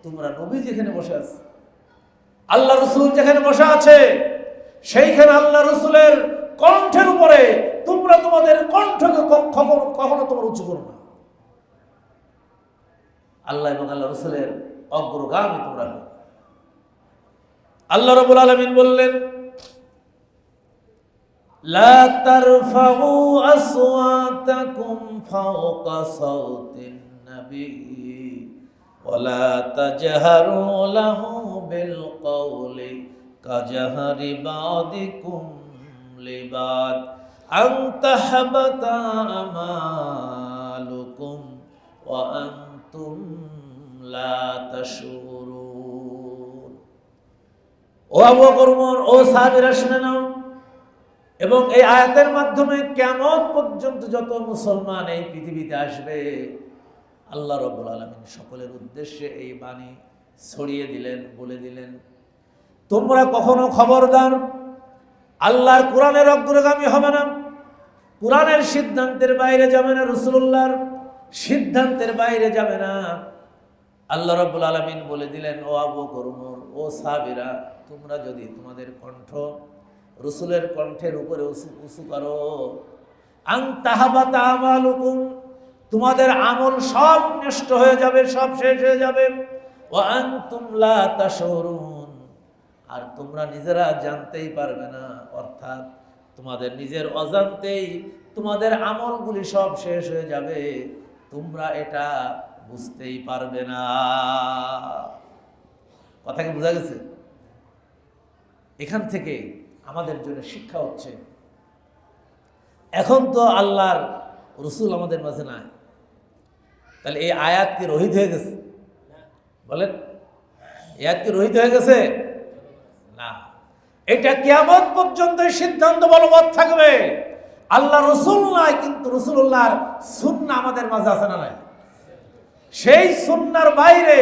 [SPEAKER 1] তোমরা নবী যেখানে বসে আছে, আল্লাহ রসুল যেখানে বসে আছে, সেইখানে আল্লাহ রসুলের কণ্ঠের উপরে তোমরা তোমাদের কণ্ঠকে কখনো তোমরা উঁচু করো না। আল্লাহ এবং আল্লাহ রসুলের অগ্রগামী তোমরা। আল্লাহ রাব্বুল আলামিন বললেন, লা তারফাউ আসওয়াতাকুম ফাওকা সাওতিন নবী ওয়া লা তাজহারু লাহু বিল কওলি কাজহারি বাদিকুম লিবাদ আন তাহবাতা আমালুকুম ওয়া আনতুম লা তাশউরুন। ও আবু বকর, ওমর, ও সাহাবীরা শুনে নাও, এবং এই আয়াতের মাধ্যমে কিয়ামত পর্যন্ত যত মুসলমান এই পৃথিবীতে আসবে, আল্লাহ রাব্বুল আলামিন সকলের উদ্দেশ্যে এই বাণী ছড়িয়ে দিলেন, বলে দিলেন, তোমরা কখনো খবরদার আল্লাহর কোরআনের অগ্রগামী হবে না, কোরআনের সিদ্ধান্তের বাইরে যাবে না, রাসূলুল্লাহর সিদ্ধান্তের বাইরে যাবে না। আল্লাহ রাব্বুল আলামিন বলে দিলেন, ও আবু বকর, ওমর, ও সাহাবীরা, তোমরা যদি তোমাদের কণ্ঠ রাসূলের কণ্ঠের উপরে উঁচু করো, আন তাহাবাতা আমালুকুম, তোমাদের আমল সব নষ্ট হয়ে যাবে, সব শেষ হয়ে যাবে, ওয়া আনতুম লা তাশউরুন, আর তোমরা নিজেরা জানতেই পারবে না, অর্থাৎ তোমাদের নিজের অজান্তেই তোমাদের আমলগুলি সব শেষ হয়ে যাবে, তোমরা এটা বুঝতেই পারবে না। কথা কি বোঝা গেছে? এখান থেকে আমাদের জন্য শিক্ষা হচ্ছে, এখন তো আল্লাহর রসুল আমাদের মাঝে নাই, তাহলে এই আয়াত কি রহিত হয়ে গেছে? বলেন, এই আয়াত কি রহিত হয়ে গেছে? না, এটা কিয়ামত পর্যন্ত সিদ্ধান্ত বলবৎ থাকবে। আল্লাহ রসুল নাই, কিন্তু রাসূলুল্লাহর সুন্নাহ আমাদের মাঝে আছে না নাই? সেই সুন্নাহর বাইরে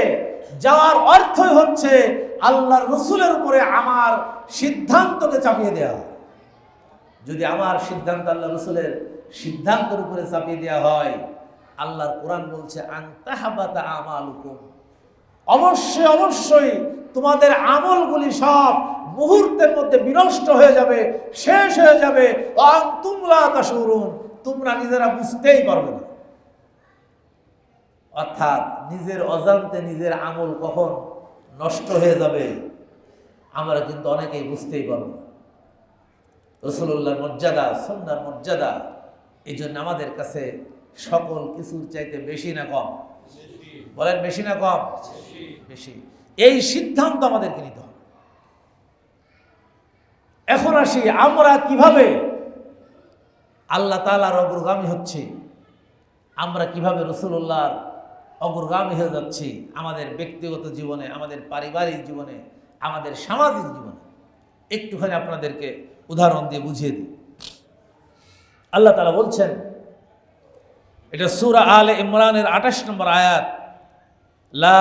[SPEAKER 1] যাওয়ার অর্থই হচ্ছে আল্লাহর রসুলের উপরে আমার সিদ্ধান্তকে চাপিয়ে দেওয়া। যদি আমার সিদ্ধান্ত আল্লাহ রসুলের সিদ্ধান্তের উপরে চাপিয়ে দেওয়া হয়, আল্লাহর কোরআন বলছে, আন তাহবাতা আমালুকুম, অবশ্যই অবশ্যই তোমাদের আমলগুলি সব মুহূর্তের মধ্যে বিনষ্ট হয়ে যাবে, শেষ হয়ে যাবে, আনতুম লা তাশউরুন, তোমরা নিজেরা বুঝতেই পারবে না। অর্থাৎ নিজের অজান্তে নিজের আমল কখন নষ্ট হয়ে যাবে আমরা কিন্তু অনেকেই বুঝতেই পারব না। রাসূলুল্লাহর মর্যাদা, সুন্নাহর মর্যাদা, এই জন্য আমাদের কাছে সকল কিছুর চাইতে বেশি না কম? বলেন, বেশি না কম? বেশি। এই সিদ্ধান্ত আমাদেরকে নিতে হবে। এখন আসি, আমরা কিভাবে আল্লাহ তাআলার অগ্রগামী হচ্ছি, আমরা কিভাবে রাসূলুল্লাহর অগ্রগামী হয়ে যাচ্ছি আমাদের ব্যক্তিগত জীবনে, আমাদের পারিবারিক জীবনে, আমাদের সামাজিক জীবনে। একটুখানি আপনাদেরকে উদাহরণ দিয়ে বুঝিয়ে দিই। আল্লাহ তাআলা বলছেন, এটা সূরা আলে ইমরানের 28 নম্বর আয়াত, লা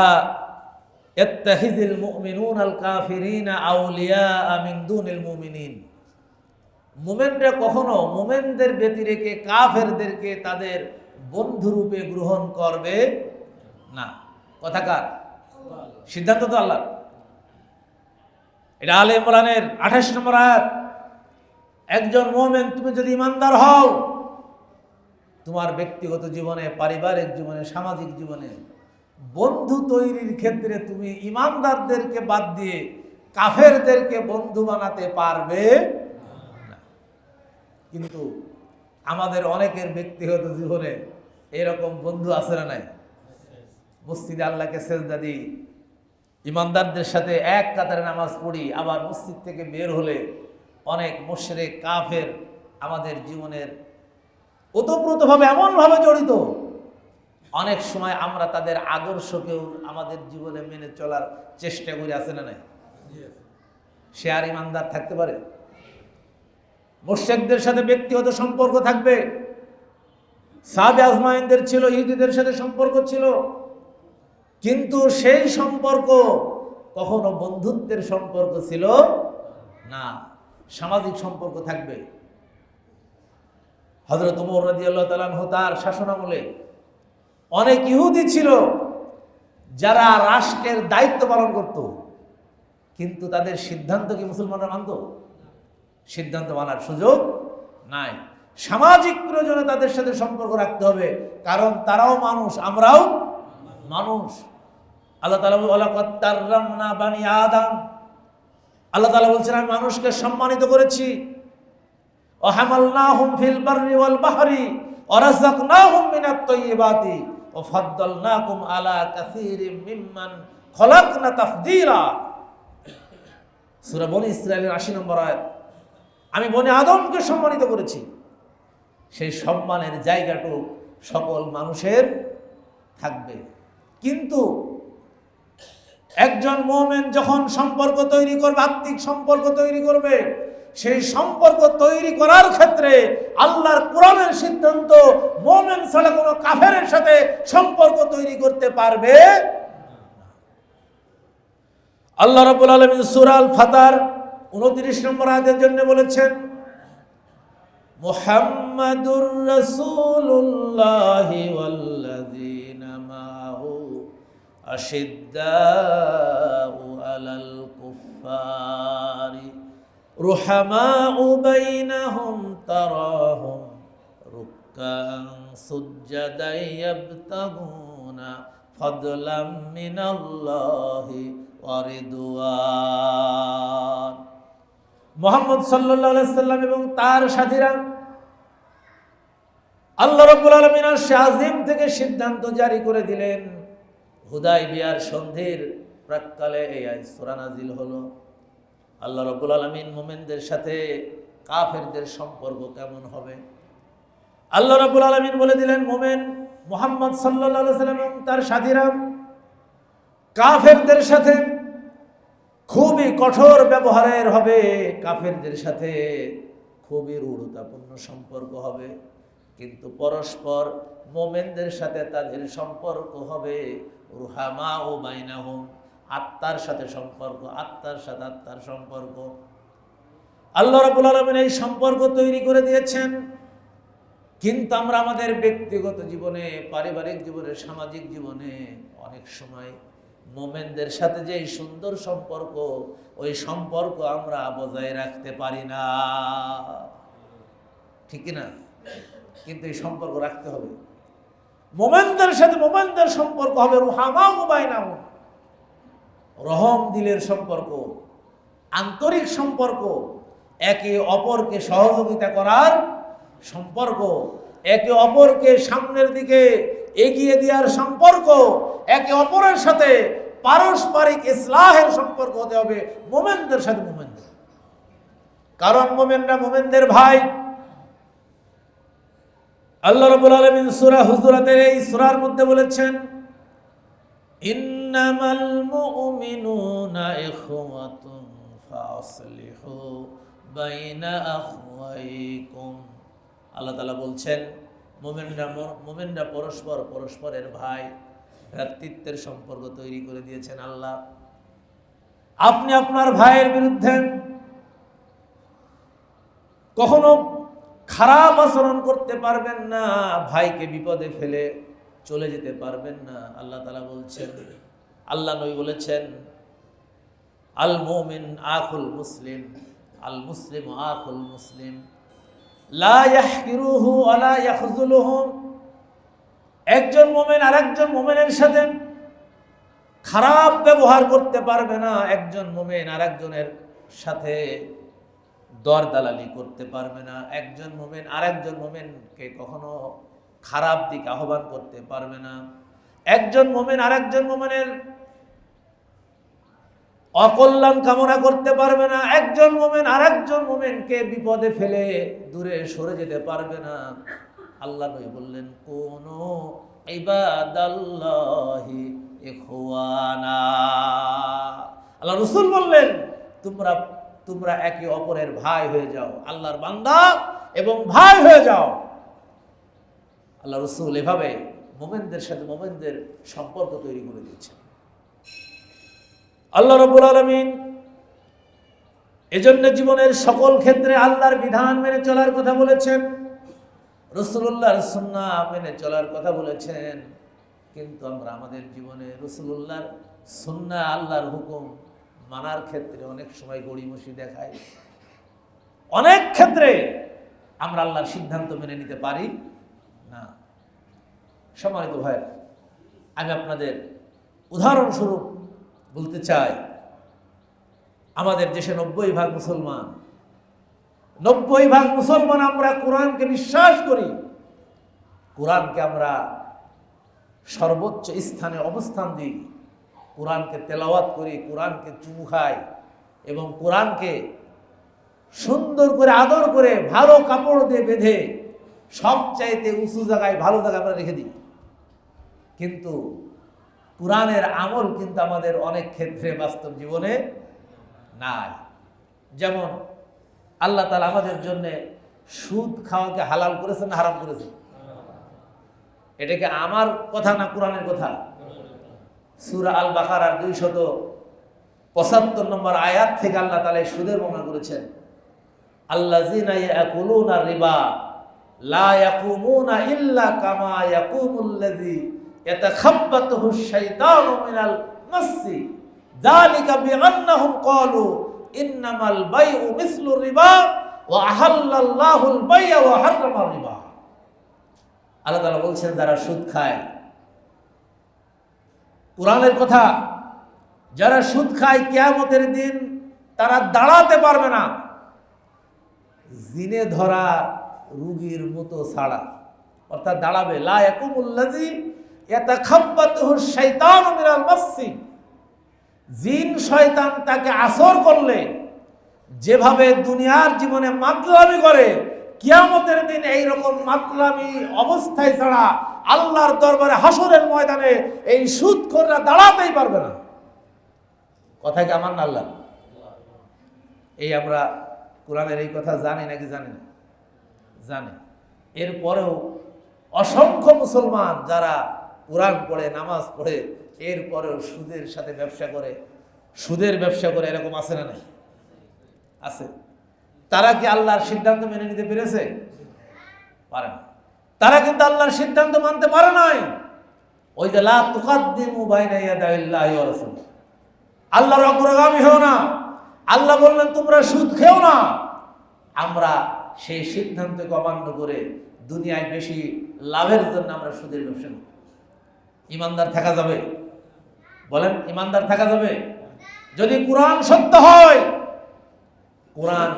[SPEAKER 1] ইত্তাখিযুল মুমিনুনাল কাফিরিনা আউলিয়া মিন দুনিল মুমিনিন। মুমিনরা কখনো মুমিনদের ব্যতিরেকে কাফেরদেরকে তাদের বন্ধুরূপে গ্রহণ করবে না। কথা কার? সিদ্ধান্ত তো আল্লাহ। এটা আলে ইমরানের 28 নম্বর আয়াত। একজন মুমিন, তুমি যদি ইমানদার হও, তোমার ব্যক্তিগত জীবনে, পারিবারিক জীবনে, সামাজিক জীবনে বন্ধু তৈরির ক্ষেত্রে তুমি ইমানদারদেরকে বাদ দিয়ে কাফেরদেরকে বন্ধু বানাতে পারবে না। কিন্তু আমাদের অনেকের ব্যক্তিগত জীবনে এরকম বন্ধু আছে না নাই? মসজিদে আল্লাহকে সেজদা দিই, ইমানদারদের সাথে এক কাতারে নামাজ পড়ি, আবার মসজিদ থেকে বের হলে অনেক মুশরিক কাফের আমাদের জীবনের ওতপ্রোতভাবে এমনভাবে জড়িত, অনেক সময় আমরা তাদের আদর্শকেও আমাদের জীবনে মেনে চলার চেষ্টা করি, আছে না নাই? সে আর ইমানদার থাকতে পারে? মুশরিকদের সাথে ব্যক্তিগত সম্পর্ক থাকবে। সাহাবে আজমাইনদের ছিল, ইহুদিদের সাথে সম্পর্ক ছিল, কিন্তু সেই সম্পর্ক কখনো বন্ধুত্বের সম্পর্ক ছিল না, সামাজিক সম্পর্ক থাকবে। হযরত ওমর রাদিয়াল্লাহু তাআলা আনহু তার শাসনামলে অনেক ইহুদি ছিল যারা রাষ্ট্রের দায়িত্ব পালন করত, কিন্তু তাদের সিদ্ধান্ত কি মুসলমানরা মানত? সিদ্ধান্ত মানার সুযোগ নাই। সামাজিক প্রয়োজনে তাদের সাথে সম্পর্ক রাখতে হবে, কারণ তারাও মানুষ, আমরাও মানুষ। আল্লাহ তাআলা ওয়ালাকাদ কাররামনা বানি আদম, আল্লাহ তাআলা বলছেন আমি মানুষকে সম্মানিত করেছি। ওয়া হামালনাহুম ফিল বাররি ওয়াল বাহরি ওয়া রাযাকনাহুম মিনাত তাইয়্যিবাতি ওয়া ফাদ্দালনাকুম আলা কাসীরিম মিম্মান খলাকনা তাফদীলা। সূরা বনী ইসরাঈলের ৮০ নম্বর আয়াত। আমি বনি আদমকে সম্মানিত করেছি। সেই সম্মানের জায়গাটুকু সকল মানুষের থাকবে, কিন্তু একজন মুমিন যখন সম্পর্ক তৈরি করবে, আত্মিক সম্পর্ক তৈরি করবে, সেই সম্পর্ক তৈরি করার ক্ষেত্রে আল্লাহর কোরআনের সিদ্ধান্ত মুমিন ছাড়া কোনো কাফেরের সাথে সম্পর্ক তৈরি করতে পারবে। আল্লাহ রাব্বুল আলামিন সূরা আল ফাতার 29 নম্বর আয়াতের জন্য বলেছেন মুহাম্মাদুর রাসূলুল্লাহি ওয়াল্লাযীনা মা'হু আশিদ্দাউ আলাল কুফফারি রুহামাউ বাইনাহুম তারাহুম রুক্কান সুজ্জাদান ইয়াবতাগুনা ফাদলাম মিনাল্লাহি ওয়া রিদওয়ান। মুহাম্মদ সাল্লাল্লাহু আলাইহি সাল্লাম এবং তার সাথীরা আল্লাহ রাব্বুল আলামিন আশ-শাযিম থেকে সিদ্ধান্ত জারি করে দিলেন। হুদায়বিয়ার সন্ধির প্রাক্কালে এই আয়াত সূরা নাজিল হলো। আল্লাহ রাব্বুল আলামিন মুমিনদের সাথে কাফেরদের সম্পর্ক কেমন হবে আল্লাহ রাব্বুল আলামিন বলে দিলেন। মুমিন মুহাম্মদ সাল্লাল্লাহু আলাইহি সাল্লাম এবং তার সাথীরা কাফেরদের সাথে খুবই কঠোর ব্যবহারের হবে, কাফেরদের সাথে খুবই রূঢ়তাপূর্ণ সম্পর্ক হবে, কিন্তু পরস্পর মুমিনদের সাথে তাদের সম্পর্ক হবে রুহামাউ বাইনাহুম, আত্মার সাথে সম্পর্ক, আত্মার সাথে আত্মার সম্পর্ক। আল্লাহ রাব্বুল আলামিন এই সম্পর্ক তৈরি করে দিয়েছেন, কিন্তু আমরা আমাদের ব্যক্তিগত জীবনে, পারিবারিক জীবনে, সামাজিক জীবনে অনেক সময় মুমিনদের সাথে যে সুন্দর সম্পর্ক, ওই সম্পর্ক আমরা বজায় রাখতে পারি না, ঠিক না? কিন্তু এই সম্পর্ক রাখতে হবে। মুমিনদের সাথে মুমিনদের সম্পর্ক হবে রুহামাউ বাইনাহুম, রহম দিলের সম্পর্ক, আন্তরিক সম্পর্ক, একে অপরকে সহযোগিতা করার সম্পর্ক, একে অপরকে সামনের দিকে এগিয়ে দেওয়ার সম্পর্ক, একে অপরের সাথে পারস্পরিক ইসলাহের সম্পর্ক হতে হবে মুমিনদের সাথে মুমিনদের। কারণ মুমিনরা মুমিনদের ভাই। আল্লাহ রাব্বুল আলামিন সূরা হুজুরাতের এই সূরার মধ্যে বলেছেন ইন্নামাল মুমিনুনা ইখওয়াতুন ফাসলিহু বাইনা আখওয়াইকুম। আল্লাহ তাআলা বলছেন মুমিনরা পরস্পরের ভাই, ভ্রাতৃত্বের সম্পর্ক তৈরি করে দিয়েছেন আল্লাহ। আপনি আপনার ভাইয়ের বিরুদ্ধে কখনো খারাপ আচরণ করতে পারবেন না, ভাইকে বিপদে ফেলে চলে যেতে পারবেন না। আল্লাহ তাআলা বলছেন, আল্লাহ নবী বলেছেন, আল মুমিন আখুল মুসলিম, আল মুসলিম আখুল মুসলিম, লা ইয়াহকিরুহু ওয়া লা ইয়াখযুলুহু। একজন মুমিন আরেকজন মুমিনের সাথে খারাপ ব্যবহার করতে পারবে না, একজন মুমিন আরেকজনের সাথে দরদালালি করতে পারবে না, একজন মুমিন আরেকজন মুমিনকে কখনো খারাপ দিক আহ্বান করতে পারবে না, একজন মুমিন আরেকজন মুমিনের অকল্যাণ কামনা করতে পারবে না, একজন মুমিন আরেকজন মুমিনকে বিপদে ফেলে দূরে সরে যেতে পারবে না। আল্লাহ নবী বললেন, কুনু ইবাদাল্লাহি ইখওয়ানা। আল্লাহ রাসূল বললেন, তোমরা একে অপরের ভাই হয়ে যাও, আল্লাহর বান্দা এবং ভাই হয়ে যাও। আল্লাহ রাসূল এভাবে মুমিনদের সাথে মুমিনদের সম্পর্ক তৈরি করে দিয়েছেন। আল্লাহ রাব্বুল আলামিন এজন্য জীবনের সকল ক্ষেত্রে আল্লাহর বিধান মেনে চলার কথা বলেছেন, রাসূলুল্লাহর সুন্নাহ মেনে চলার কথা বলেছেন। কিন্তু আমরা আমাদের জীবনে রাসূলুল্লাহর সুন্নাহ, আল্লাহর হুকুম মানার ক্ষেত্রে অনেক সময় গড়িমসি দেখাই। অনেক ক্ষেত্রে আমরা আল্লাহর সিদ্ধান্ত মেনে নিতে পারি না। সম্মানিত ভাই, আমি আপনাদের উদাহরণস্বরূপ বলতে চাই, আমাদের দেশে 90% মুসলমান, 90% মুসলমান আমরা কোরআনকে বিশ্বাস করি, কোরআনকে আমরা সর্বোচ্চ স্থানে অবস্থান দিই, কোরআনকে তেলাওয়াত করি, কোরআনকে চুমু খাই এবং কোরআনকে সুন্দর করে আদর করে ভালো কাপড় দিয়ে বেঁধে সবচাইতে উঁচু জায়গায় ভালো জায়গায় আমরা রেখে দিই। কিন্তু কোরআনের আমল কিন্তু আমাদের অনেক ক্ষেত্রে বাস্তব জীবনে নাই। যেমন আল্লাহ তাআলা আমাদের জন্য সুদ খাওয়াকে হালাল করেছেন না হারাম করেছেন? এটা কি আমার কথা না কোরআনের কথা? সূরা আল বাকারার 275 নম্বর আয়াত থেকে আল্লাহ তাআলা সুদের বর্ণনা করেছেন, আল্লাযীনা ইয়াকুলুনা রিবা লা ইয়াকুমুনা ইল্লা কামা ইয়াকুমুল্লাযী ইয়াতাখাব্বাতুহুশ শাইতানু মিনাল মাসসি যালিকা বিআন্নাহুম ক্বালু ইন্নামাল বাইউ মিসলু রিবা ওয়া আহাল্লাল্লাহুল বাই'a ওয়া হাররামা রিবা। আল্লাহ তাআলা বলছেন, যারা সুদ খায়, কোরআনের কথা, যারা সুদ খায় কিয়ামতের দিন তারা দাঁড়াতে পারবে না জিনে ধরা রোগীর মতো ছাড়া, অর্থাৎ দাঁড়াবে। লা ইয়াকুমুল্লাযী ইয়াতাখাব্বাতুহুশ শাইতানু মিনাল মাসসি, জিন শয়তান তাকে আসর করলে যেভাবে দুনিয়ার জীবনে মাতলামি করে, কিয়ামতের দিন এইরকম মাতলামি অবস্থায় ছাড়া আল্লাহর দরবারে হাসরের ময়দানে এই সুদখোররা দাঁড়াতেই পারবে না। কথা কি আমার না আল্লাহ? এই আমরা কোরআনের এই কথা জানি নাকি জানি না? জানি। এরপরেও অসংখ্য মুসলমান যারা কোরআন পড়ে, নামাজ পড়ে, এরপরেও সুদের সাথে ব্যবসা করে, সুদের ব্যবসা করে, এরকম আছে না নাই? আছে। তারা কি আল্লাহর সিদ্ধান্ত মেনে নিতে পেরেছে? পারে না। তারা কিন্তু আল্লাহর সিদ্ধান্ত মানতে পারে নাই। ওই যে লা তুকাদ্দিমু বাইনা ইয়াদাইল্লাহি ওয়া রাসূলিহি, আল্লাহর অগ্রগামী হও না। আল্লাহ বললেন তোমরা সুদ খেও না। আমরা সেই সিদ্ধান্তকে অমান্য করে দুনিয়ায় বেশি লাভের জন্য আমরা সুদের ব্যবসা করি। ইমানদার থাকা যাবে? বলেন, ইমানদার থাকা যাবে? যদি কোরআন সত্য হয়, কোরআন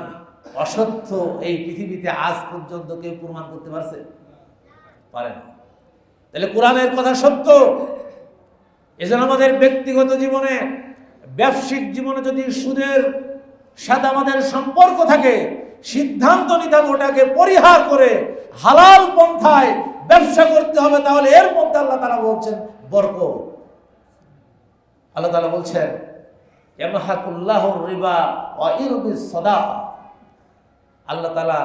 [SPEAKER 1] অসত্য এই পৃথিবীতে আজ পর্যন্ত কেউ প্রমাণ করতে পারছে? পারে না। তাহলে কোরআনের কথা সত্য। এজন্য আমাদের ব্যক্তিগত জীবনে, ব্যবসায়িক জীবনে যদি সুদের সাথে আমাদের সম্পর্ক থাকে, সিদ্ধান্ত নিতে হবে ওটাকে পরিহার করে হালাল পন্থায় ব্যবসা করতে হবে। তাহলে এর মধ্যে আল্লাহ তাআলা বলছেন বরকত। আল্লাহ তাআলা বলছেন ইয়ামহাকুল্লাহুর রিবা ওয়া ইরবিস সাদাকা। আল্লাহ তাআলা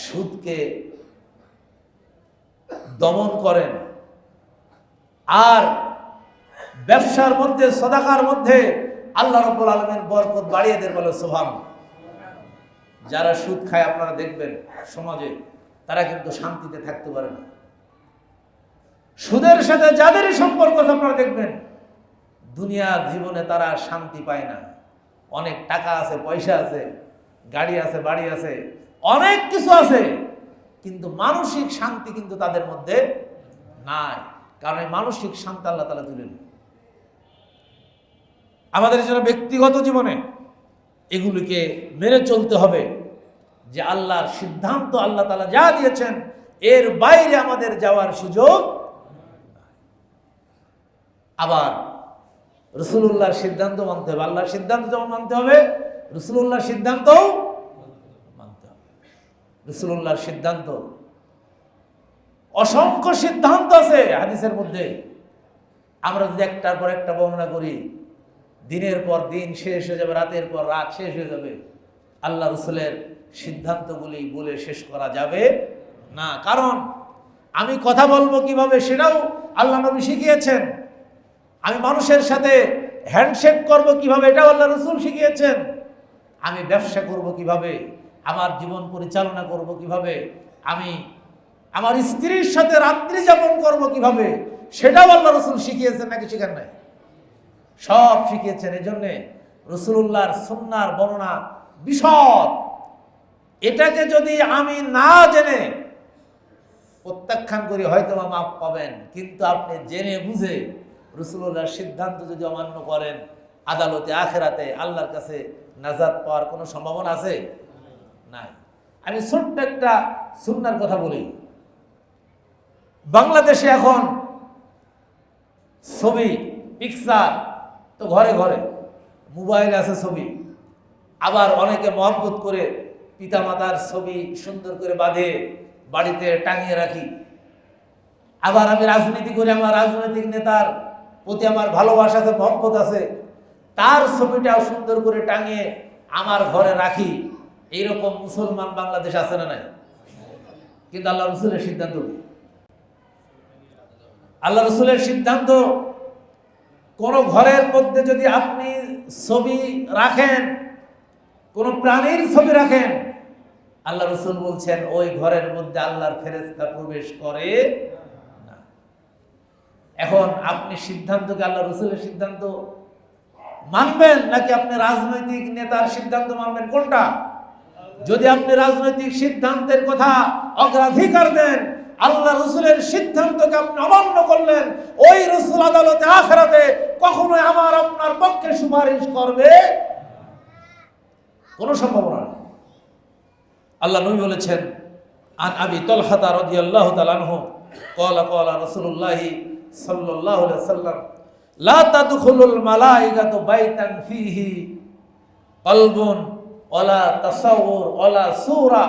[SPEAKER 1] সুদকে দমন করেন আর ব্যবসার মধ্যে, সদাকার মধ্যে আল্লাহ রাব্বুল আলামিন বরকত বাড়িয়ে দেন, বলে সুবহানাল্লাহ। যারা সুদ খায় আপনারা দেখবেন সমাজে, তারা কিন্তু শান্তিতে থাকতে পারে না। সুদের সাথে যাদেরই সম্পর্ক আপনারা দেখবেন দুনিয়ার জীবনে তারা শান্তি পায় না। অনেক টাকা আছে, পয়সা আছে, গাড়ি আছে, বাড়ি আছে, অনেক কিছু আছে, কিন্তু মানসিক শান্তি কিন্তু তাদের মধ্যে নাই। কারণ এই মানসিক শান্তি আল্লাহ তাআলা দিলেন। আমাদের জন্য ব্যক্তিগত জীবনে এগুলিকে মেনে চলতে হবে যে আল্লাহর সিদ্ধান্ত, আল্লাহ তাআলা যা দিয়েছেন এর বাইরে আমাদের যাওয়ার সুযোগ। আবার রাসূলুল্লাহর সিদ্ধান্ত মানতে হবে। আল্লাহর সিদ্ধান্ত যেমন মানতে হবে, রাসূলুল্লাহর সিদ্ধান্তও মানতে হবে। রাসূলুল্লাহর সিদ্ধান্ত, অসংখ্য সিদ্ধান্ত আছে হাদিসের মধ্যে। আমরা যদি একটার পর একটা বর্ণনা করি, দিনের পর দিন শেষ হয়ে যাবে, রাতের পর রাত শেষ হয়ে যাবে। আল্লাহ রাসূলের সিদ্ধান্তগুলি বলে শেষ করা যাবে না। কারণ আমি কথা বলবো কিভাবে সেটাও আল্লাহ নবী শিখিয়েছেন। আমি মানুষের সাথে হ্যান্ডশেক করব কিভাবে, এটাও আল্লাহ রাসূল শিখিয়েছেন। আমি ব্যবসা করব কিভাবে, আমার জীবন পরিচালনা করব কিভাবে, আমি আমার স্ত্রীর সাথে রাত্রি যাপন করব কিভাবে, সেটাও আল্লাহ রাসূল শিখিয়েছেন, নাকি শিখান নাই? সব শিখিয়েছেন। এই জন্যে রাসূলুল্লাহর সুন্নাহর বর্ণনা বিশদ। এটাকে যদি আমি না জেনে প্রত্যাখ্যান করি হয়তো মাফ পাবেন, কিন্তু আপনি জেনে বুঝে রাসূলুল্লাহর সিদ্ধান্ত যদি অমান্য করেন, আদালতে আখিরাতে আল্লাহর কাছে নাজাত পাওয়ার কোনো সম্ভাবনা আছে? নাই। আমি ছোট্ট একটা সুন্নাহর কথা বলি। বাংলাদেশে এখন ছবি, পিকচার তো ঘরে ঘরে, মোবাইল আছে, ছবি। আবার অনেকে মহব্বত করে পিতামাতার ছবি সুন্দর করে বাঁধে বাড়িতে টাঙিয়ে রাখি। আবার আমি রাজনীতি করি, আমার রাজনৈতিক নেতার প্রতি আমার ভালোবাসা আছে, মহব্বত আছে, তার ছবিটাও সুন্দর করে টাঙিয়ে আমার ঘরে রাখি। এইরকম মুসলমান বাংলাদেশ আছে না নাই? কিন্তু আল্লাহ রাসূলের সিদ্ধান্ত, আল্লাহ রাসূলের সিদ্ধান্ত, কোন ঘরের মধ্যে যদি আপনি ছবি রাখেন, কোন প্রাণীর ছবি রাখেন, আল্লাহ রাসূল বলছেন ওই ঘরের মধ্যে আল্লাহর ফেরেশতা প্রবেশ করে না। এখন আপনি সিদ্ধান্তকে আল্লাহ রাসূলের সিদ্ধান্ত মানবেন নাকি আপনি রাজনৈতিক নেতার সিদ্ধান্ত মানবেন? কোনটা? যদি আপনি রাজনৈতিক সিদ্ধান্তের কথা অগ্রাধিকার দেন, আল্লাহ রাসূলের সিদ্ধান্তকে আপনি অমান্য করলেন, ওই রাসূল আদালতে আখিরাতে কখনোই আমার আপনার পক্ষে সুপারিশ করবে কোনো সম্ভাবনা নেই। আল্লাহ নবী বলেছেন, আন আবি তালহা রাদিয়াল্লাহু তাআলা আনহু ক্বালা ক্বালা রাসূলুল্লাহ সাল্লাল্লাহু আলাইহি ওয়াসাল্লাম লা তাদখুলুল মালায়েকাতু বাইতান ফীহি কলবুন ওয়ালা তাসাউর ওয়ালা সূরা।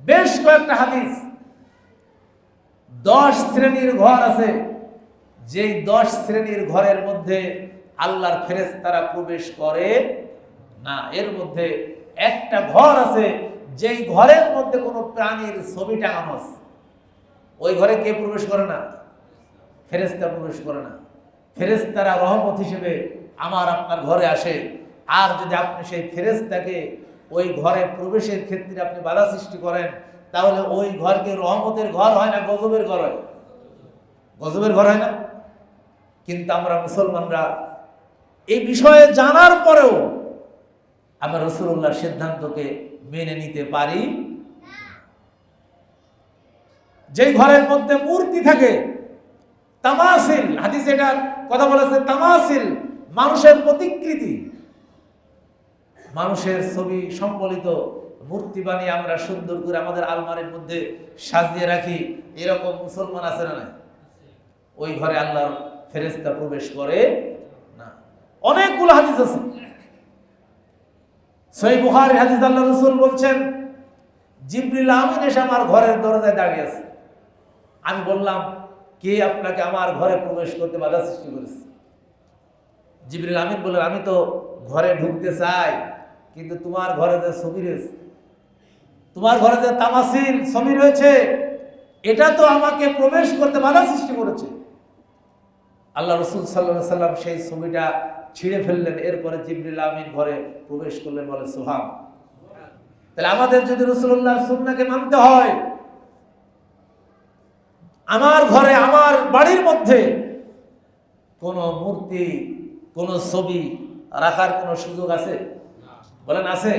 [SPEAKER 1] বেশ কয়েকটা হাদিস। 10 শ্রেণীর ঘর আছে, যেই 10 শ্রেণীর ঘরের মধ্যে আল্লাহর ফেরেশতারা প্রবেশ করে না। এর মধ্যে একটা ঘর আছে, যেই ঘরের মধ্যে কোনো প্রাণীর ছবি টাঙানো আছে। ওই ঘরে কে প্রবেশ করে না? ফেরেশতা প্রবেশ করে না। ফেরেশতারা রহমত হিসেবে আমার আপনার ঘরে আসে। আর যদি আপনি সেই ফেরেশতাকে ওই ঘরে প্রবেশের ক্ষেত্রে আপনি বাধা সৃষ্টি করেন, তাহলে ওই ঘরকে রহমতের ঘর হয় না গজবের ঘর হয়? গজবের ঘর হয় না? কিন্তু আমরা মুসলমানরা এই বিষয়ে জানার পরেও আমরা রাসূলুল্লাহর সিদ্ধান্তকে মেনে নিতে পারি। যেই ঘরের মধ্যে মূর্তি থাকে, তামাসিল, হাদিস এটার কথা বলেছে, তামাসিল মানুষের প্রতিকৃতি, মানুষের ছবি সম্বলিত মূর্তি বানিয়ে আমরা সুন্দর করে আমাদের আলমারির মধ্যে সাজিয়ে রাখি। এরকম মুসলমান আছে না? ওই ঘরে আল্লাহর ফেরেশতা প্রবেশ করে না। অনেকগুলো হাদিস আছে। সহিহ বুখারীর হাদিস, আল্লাহ রাসূল বলছেন, জিবরিল আমিন এসে আমার ঘরের দরজায় দাঁড়িয়ে আছে। আমি বললাম, কে আপনাকে আমার ঘরে প্রবেশ করতে বাধা সৃষ্টি করেছে? জিবরিল আমিন বললেন, আমি তো ঘরে ঢুকতে চাই, কিন্তু তোমার ঘরে যে ছবি রয়েছে, তোমার ঘরে যে তামাসিল ছবি রয়েছে, এটা তো আমাকে প্রবেশ করতে বাধা সৃষ্টি করেছে। আল্লাহ রাসূল সাল্লাল্লাহু আলাইহি সাল্লাম সেই ছবিটা ছিঁড়ে ফেললেন। এরপরে জিবরিল আমিন ঘরে প্রবেশ করলেন, বলে সুবহান। তাহলে আমাদের যদি রাসূলুল্লাহর সুন্নাহকে মানতে হয়, আমার ঘরে আমার বাড়ির মধ্যে কোনো মূর্তি কোনো ছবি রাখার কোনো সুযোগ আছে? বলেন আছে?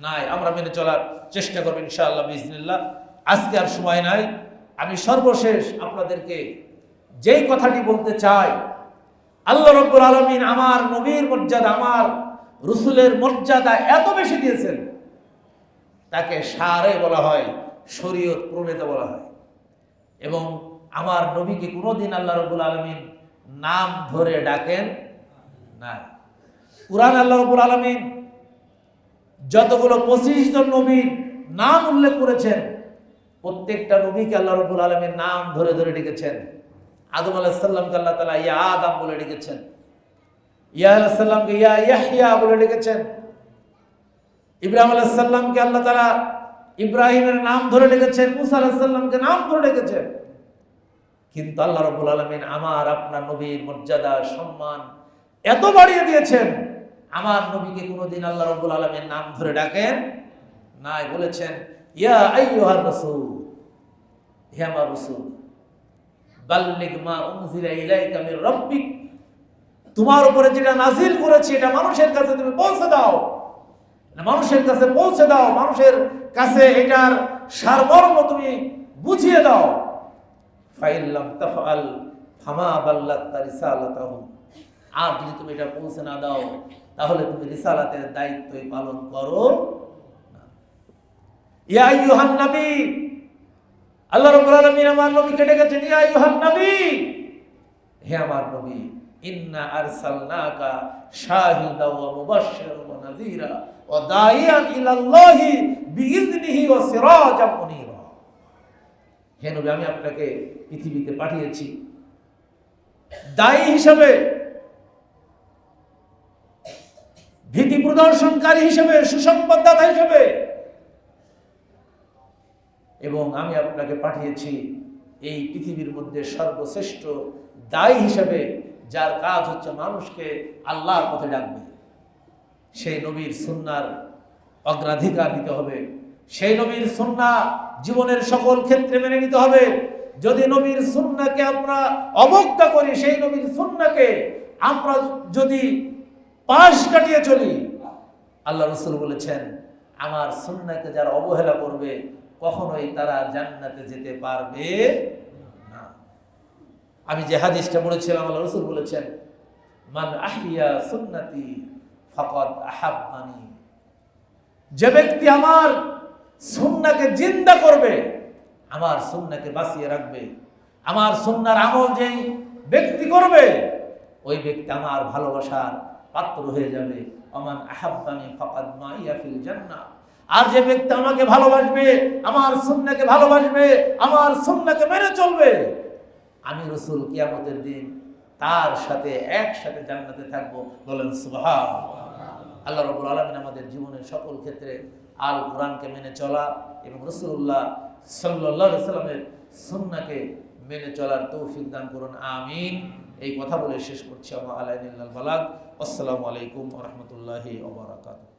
[SPEAKER 1] নাই। আমরা মেনে চলার চেষ্টা করব ইনশাআল্লাহ বিইজনিল্লাহ। আজকে আর সময় নাই। আমি সর্বশেষ আপনাদেরকে যেই কথাটি বলতে চাই, আল্লাহ রাব্বুল আলামিন আমার নবীর মর্যাদা, আমার রাসূলের মর্যাদা এত বেশি দিয়েছেন, তাকে শারে বলা হয়, শরীয়ত প্রণেতা বলা হয়। এবং আমার নবীকে কোনোদিন আল্লাহ রাব্বুল আলামিন নাম ধরে ডাকেন না। কুরআন আল্লাহ রাব্বুল আলামিন যতগুলো 25 জন নবীর নাম উল্লেখ করেছেন, প্রত্যেকটা নবীকে আল্লাহ রাব্বুল আলামিন নাম ধরে ধরে ডেকেছেন। আদম আলাইহিস সালামকে আল্লাহ তাআলা ইয়া আদম বলে ডেকেছেন, ইয়া আলাইহিস সালামকে ইয়া ইয়াহইয়া বলে ডেকেছেন, ইব্রাহিম আলাইহিস সালামকে আল্লাহ তাআলা ইব্রাহিমের নাম ধরে ডেকেছেন, মুসা আলাইহিস সালামকে নাম ধরে ডেকেছেন। কিন্তু আল্লাহ রাব্বুল আলামিন আমার আপনার নবীর মর্যাদা সম্মান এত বাড়িয়ে দিয়েছেন, আমার নবীকে কোনোদিন আল্লাহ রাব্বুল আলামিন নাম ধরে ডাকেন নাই। বলেছেন ইয়া আইয়ুহার রাসূল, হে আমার রাসূল, বাল্লিগ মা উনজিলা ইলাইকা মির রাব্বিক, তোমার উপরে যেটা নাজিল করেছি এটা মানুষের কাছে তুমি পৌঁছে দাও, মানুষের কাছে পৌঁছে দাও, মানুষের কাছে এটার সারমর্ম তুমি বুঝিয়ে দাও। ফাইল্লাম তাফআল ফামা বাল্লাগতা রিসালাতাহু, আর যদি তুমি এটা পৌঁছে না দাও তাহলে তুমি রিসালাতের দায়িত্বই পালন করো না। ইয়া আইয়ুহান নবী, আল্লাহ রাব্বুল আলামিন আমার নবীকে ডেকেছেন ইয়া আইয়ুহান নবী, হে আমার নবী, ইন্না আরসালনাকা শাহিদাও ওয়া মুবাশশিরাও ওয়া নাযীরা ওয়া দাঈয়ান ইলাল্লাহি বিইযনিহি ওয়া সিরাজাম মুনীরা। হে নবী, আমি আপনাকে পৃথিবীতে পাঠিয়েছি দায়ী হিসেবে, ভীতি প্রদর্শনকারী হিসেবে, সুসংবাদদাতা হিসেবে, এবং আমি আপনাকে পাঠিয়েছি এই পৃথিবীর মধ্যে সর্বশ্রেষ্ঠ দায়ী হিসেবে, যার কাজ হচ্ছে মানুষকে আল্লাহর পথে ডাকবে। সেই নবীর সুন্নাহর অগ্রাধিকার দিতে হবে, সেই নবীর সুন্নাহ জীবনের সকল ক্ষেত্রে মেনে নিতে হবে। যদি নবীর সুন্নাহকে আমরা অবজ্ঞা করি, সেই নবীর সুন্নাহকে আমরা যদি পাশ কাটিয়ে চলি, আল্লাহ রাসূল বলেছেন আমার সুন্নাহকে যারা অবহেলা করবে কখনোই তারা জান্নাতে যেতে পারবে না। আমি যে হাদিসটা পড়েছিলাম, আল্লাহ রাসূল বলেছেন মান আহইয়া সুন্নতি ফাকাদ আহাব্বানি, যে ব্যক্তি আমার সুন্নাহকে জিন্দা করবে, আমার সুন্নাহকে বাঁচিয়ে রাখবে, আমার সুন্নাহর আমল যেই ব্যক্তি করবে, ওই ব্যক্তি আমার ভালোবাসার পাত্র হয়ে যাবে। আমান আহাব্বানি ফাকাদ মাইয়া ফিল জান্নাহ, আর যে ব্যক্তি আমাকে ভালোবাসবে, আমার সুন্নাহকে ভালোবাসবে, আমার সুন্নাহকে মেনে চলবে, আমি রাসূল কিয়ামতের দিন তার সাথে একসাথে জান্নাতে থাকবো। বলেন সুবহানাল্লাহ। আল্লাহ রাব্বুল আলামিন আমাদের জীবনের সকল ক্ষেত্রে আল কোরআনকে মেনে চলা এবং রাসূলুল্লাহ সাল্লাল্লাহু আলাইহি সাল্লামের সুন্নাহকে মেনে চলার তৌফিক দান করুন, আমিন। এই কথা বলে শেষ করছি। আমা আলাইহিল বালাগ। আসসালামু আলাইকুম ওয়া রাহমাতুল্লাহি ওয়া বারাকাতুহু।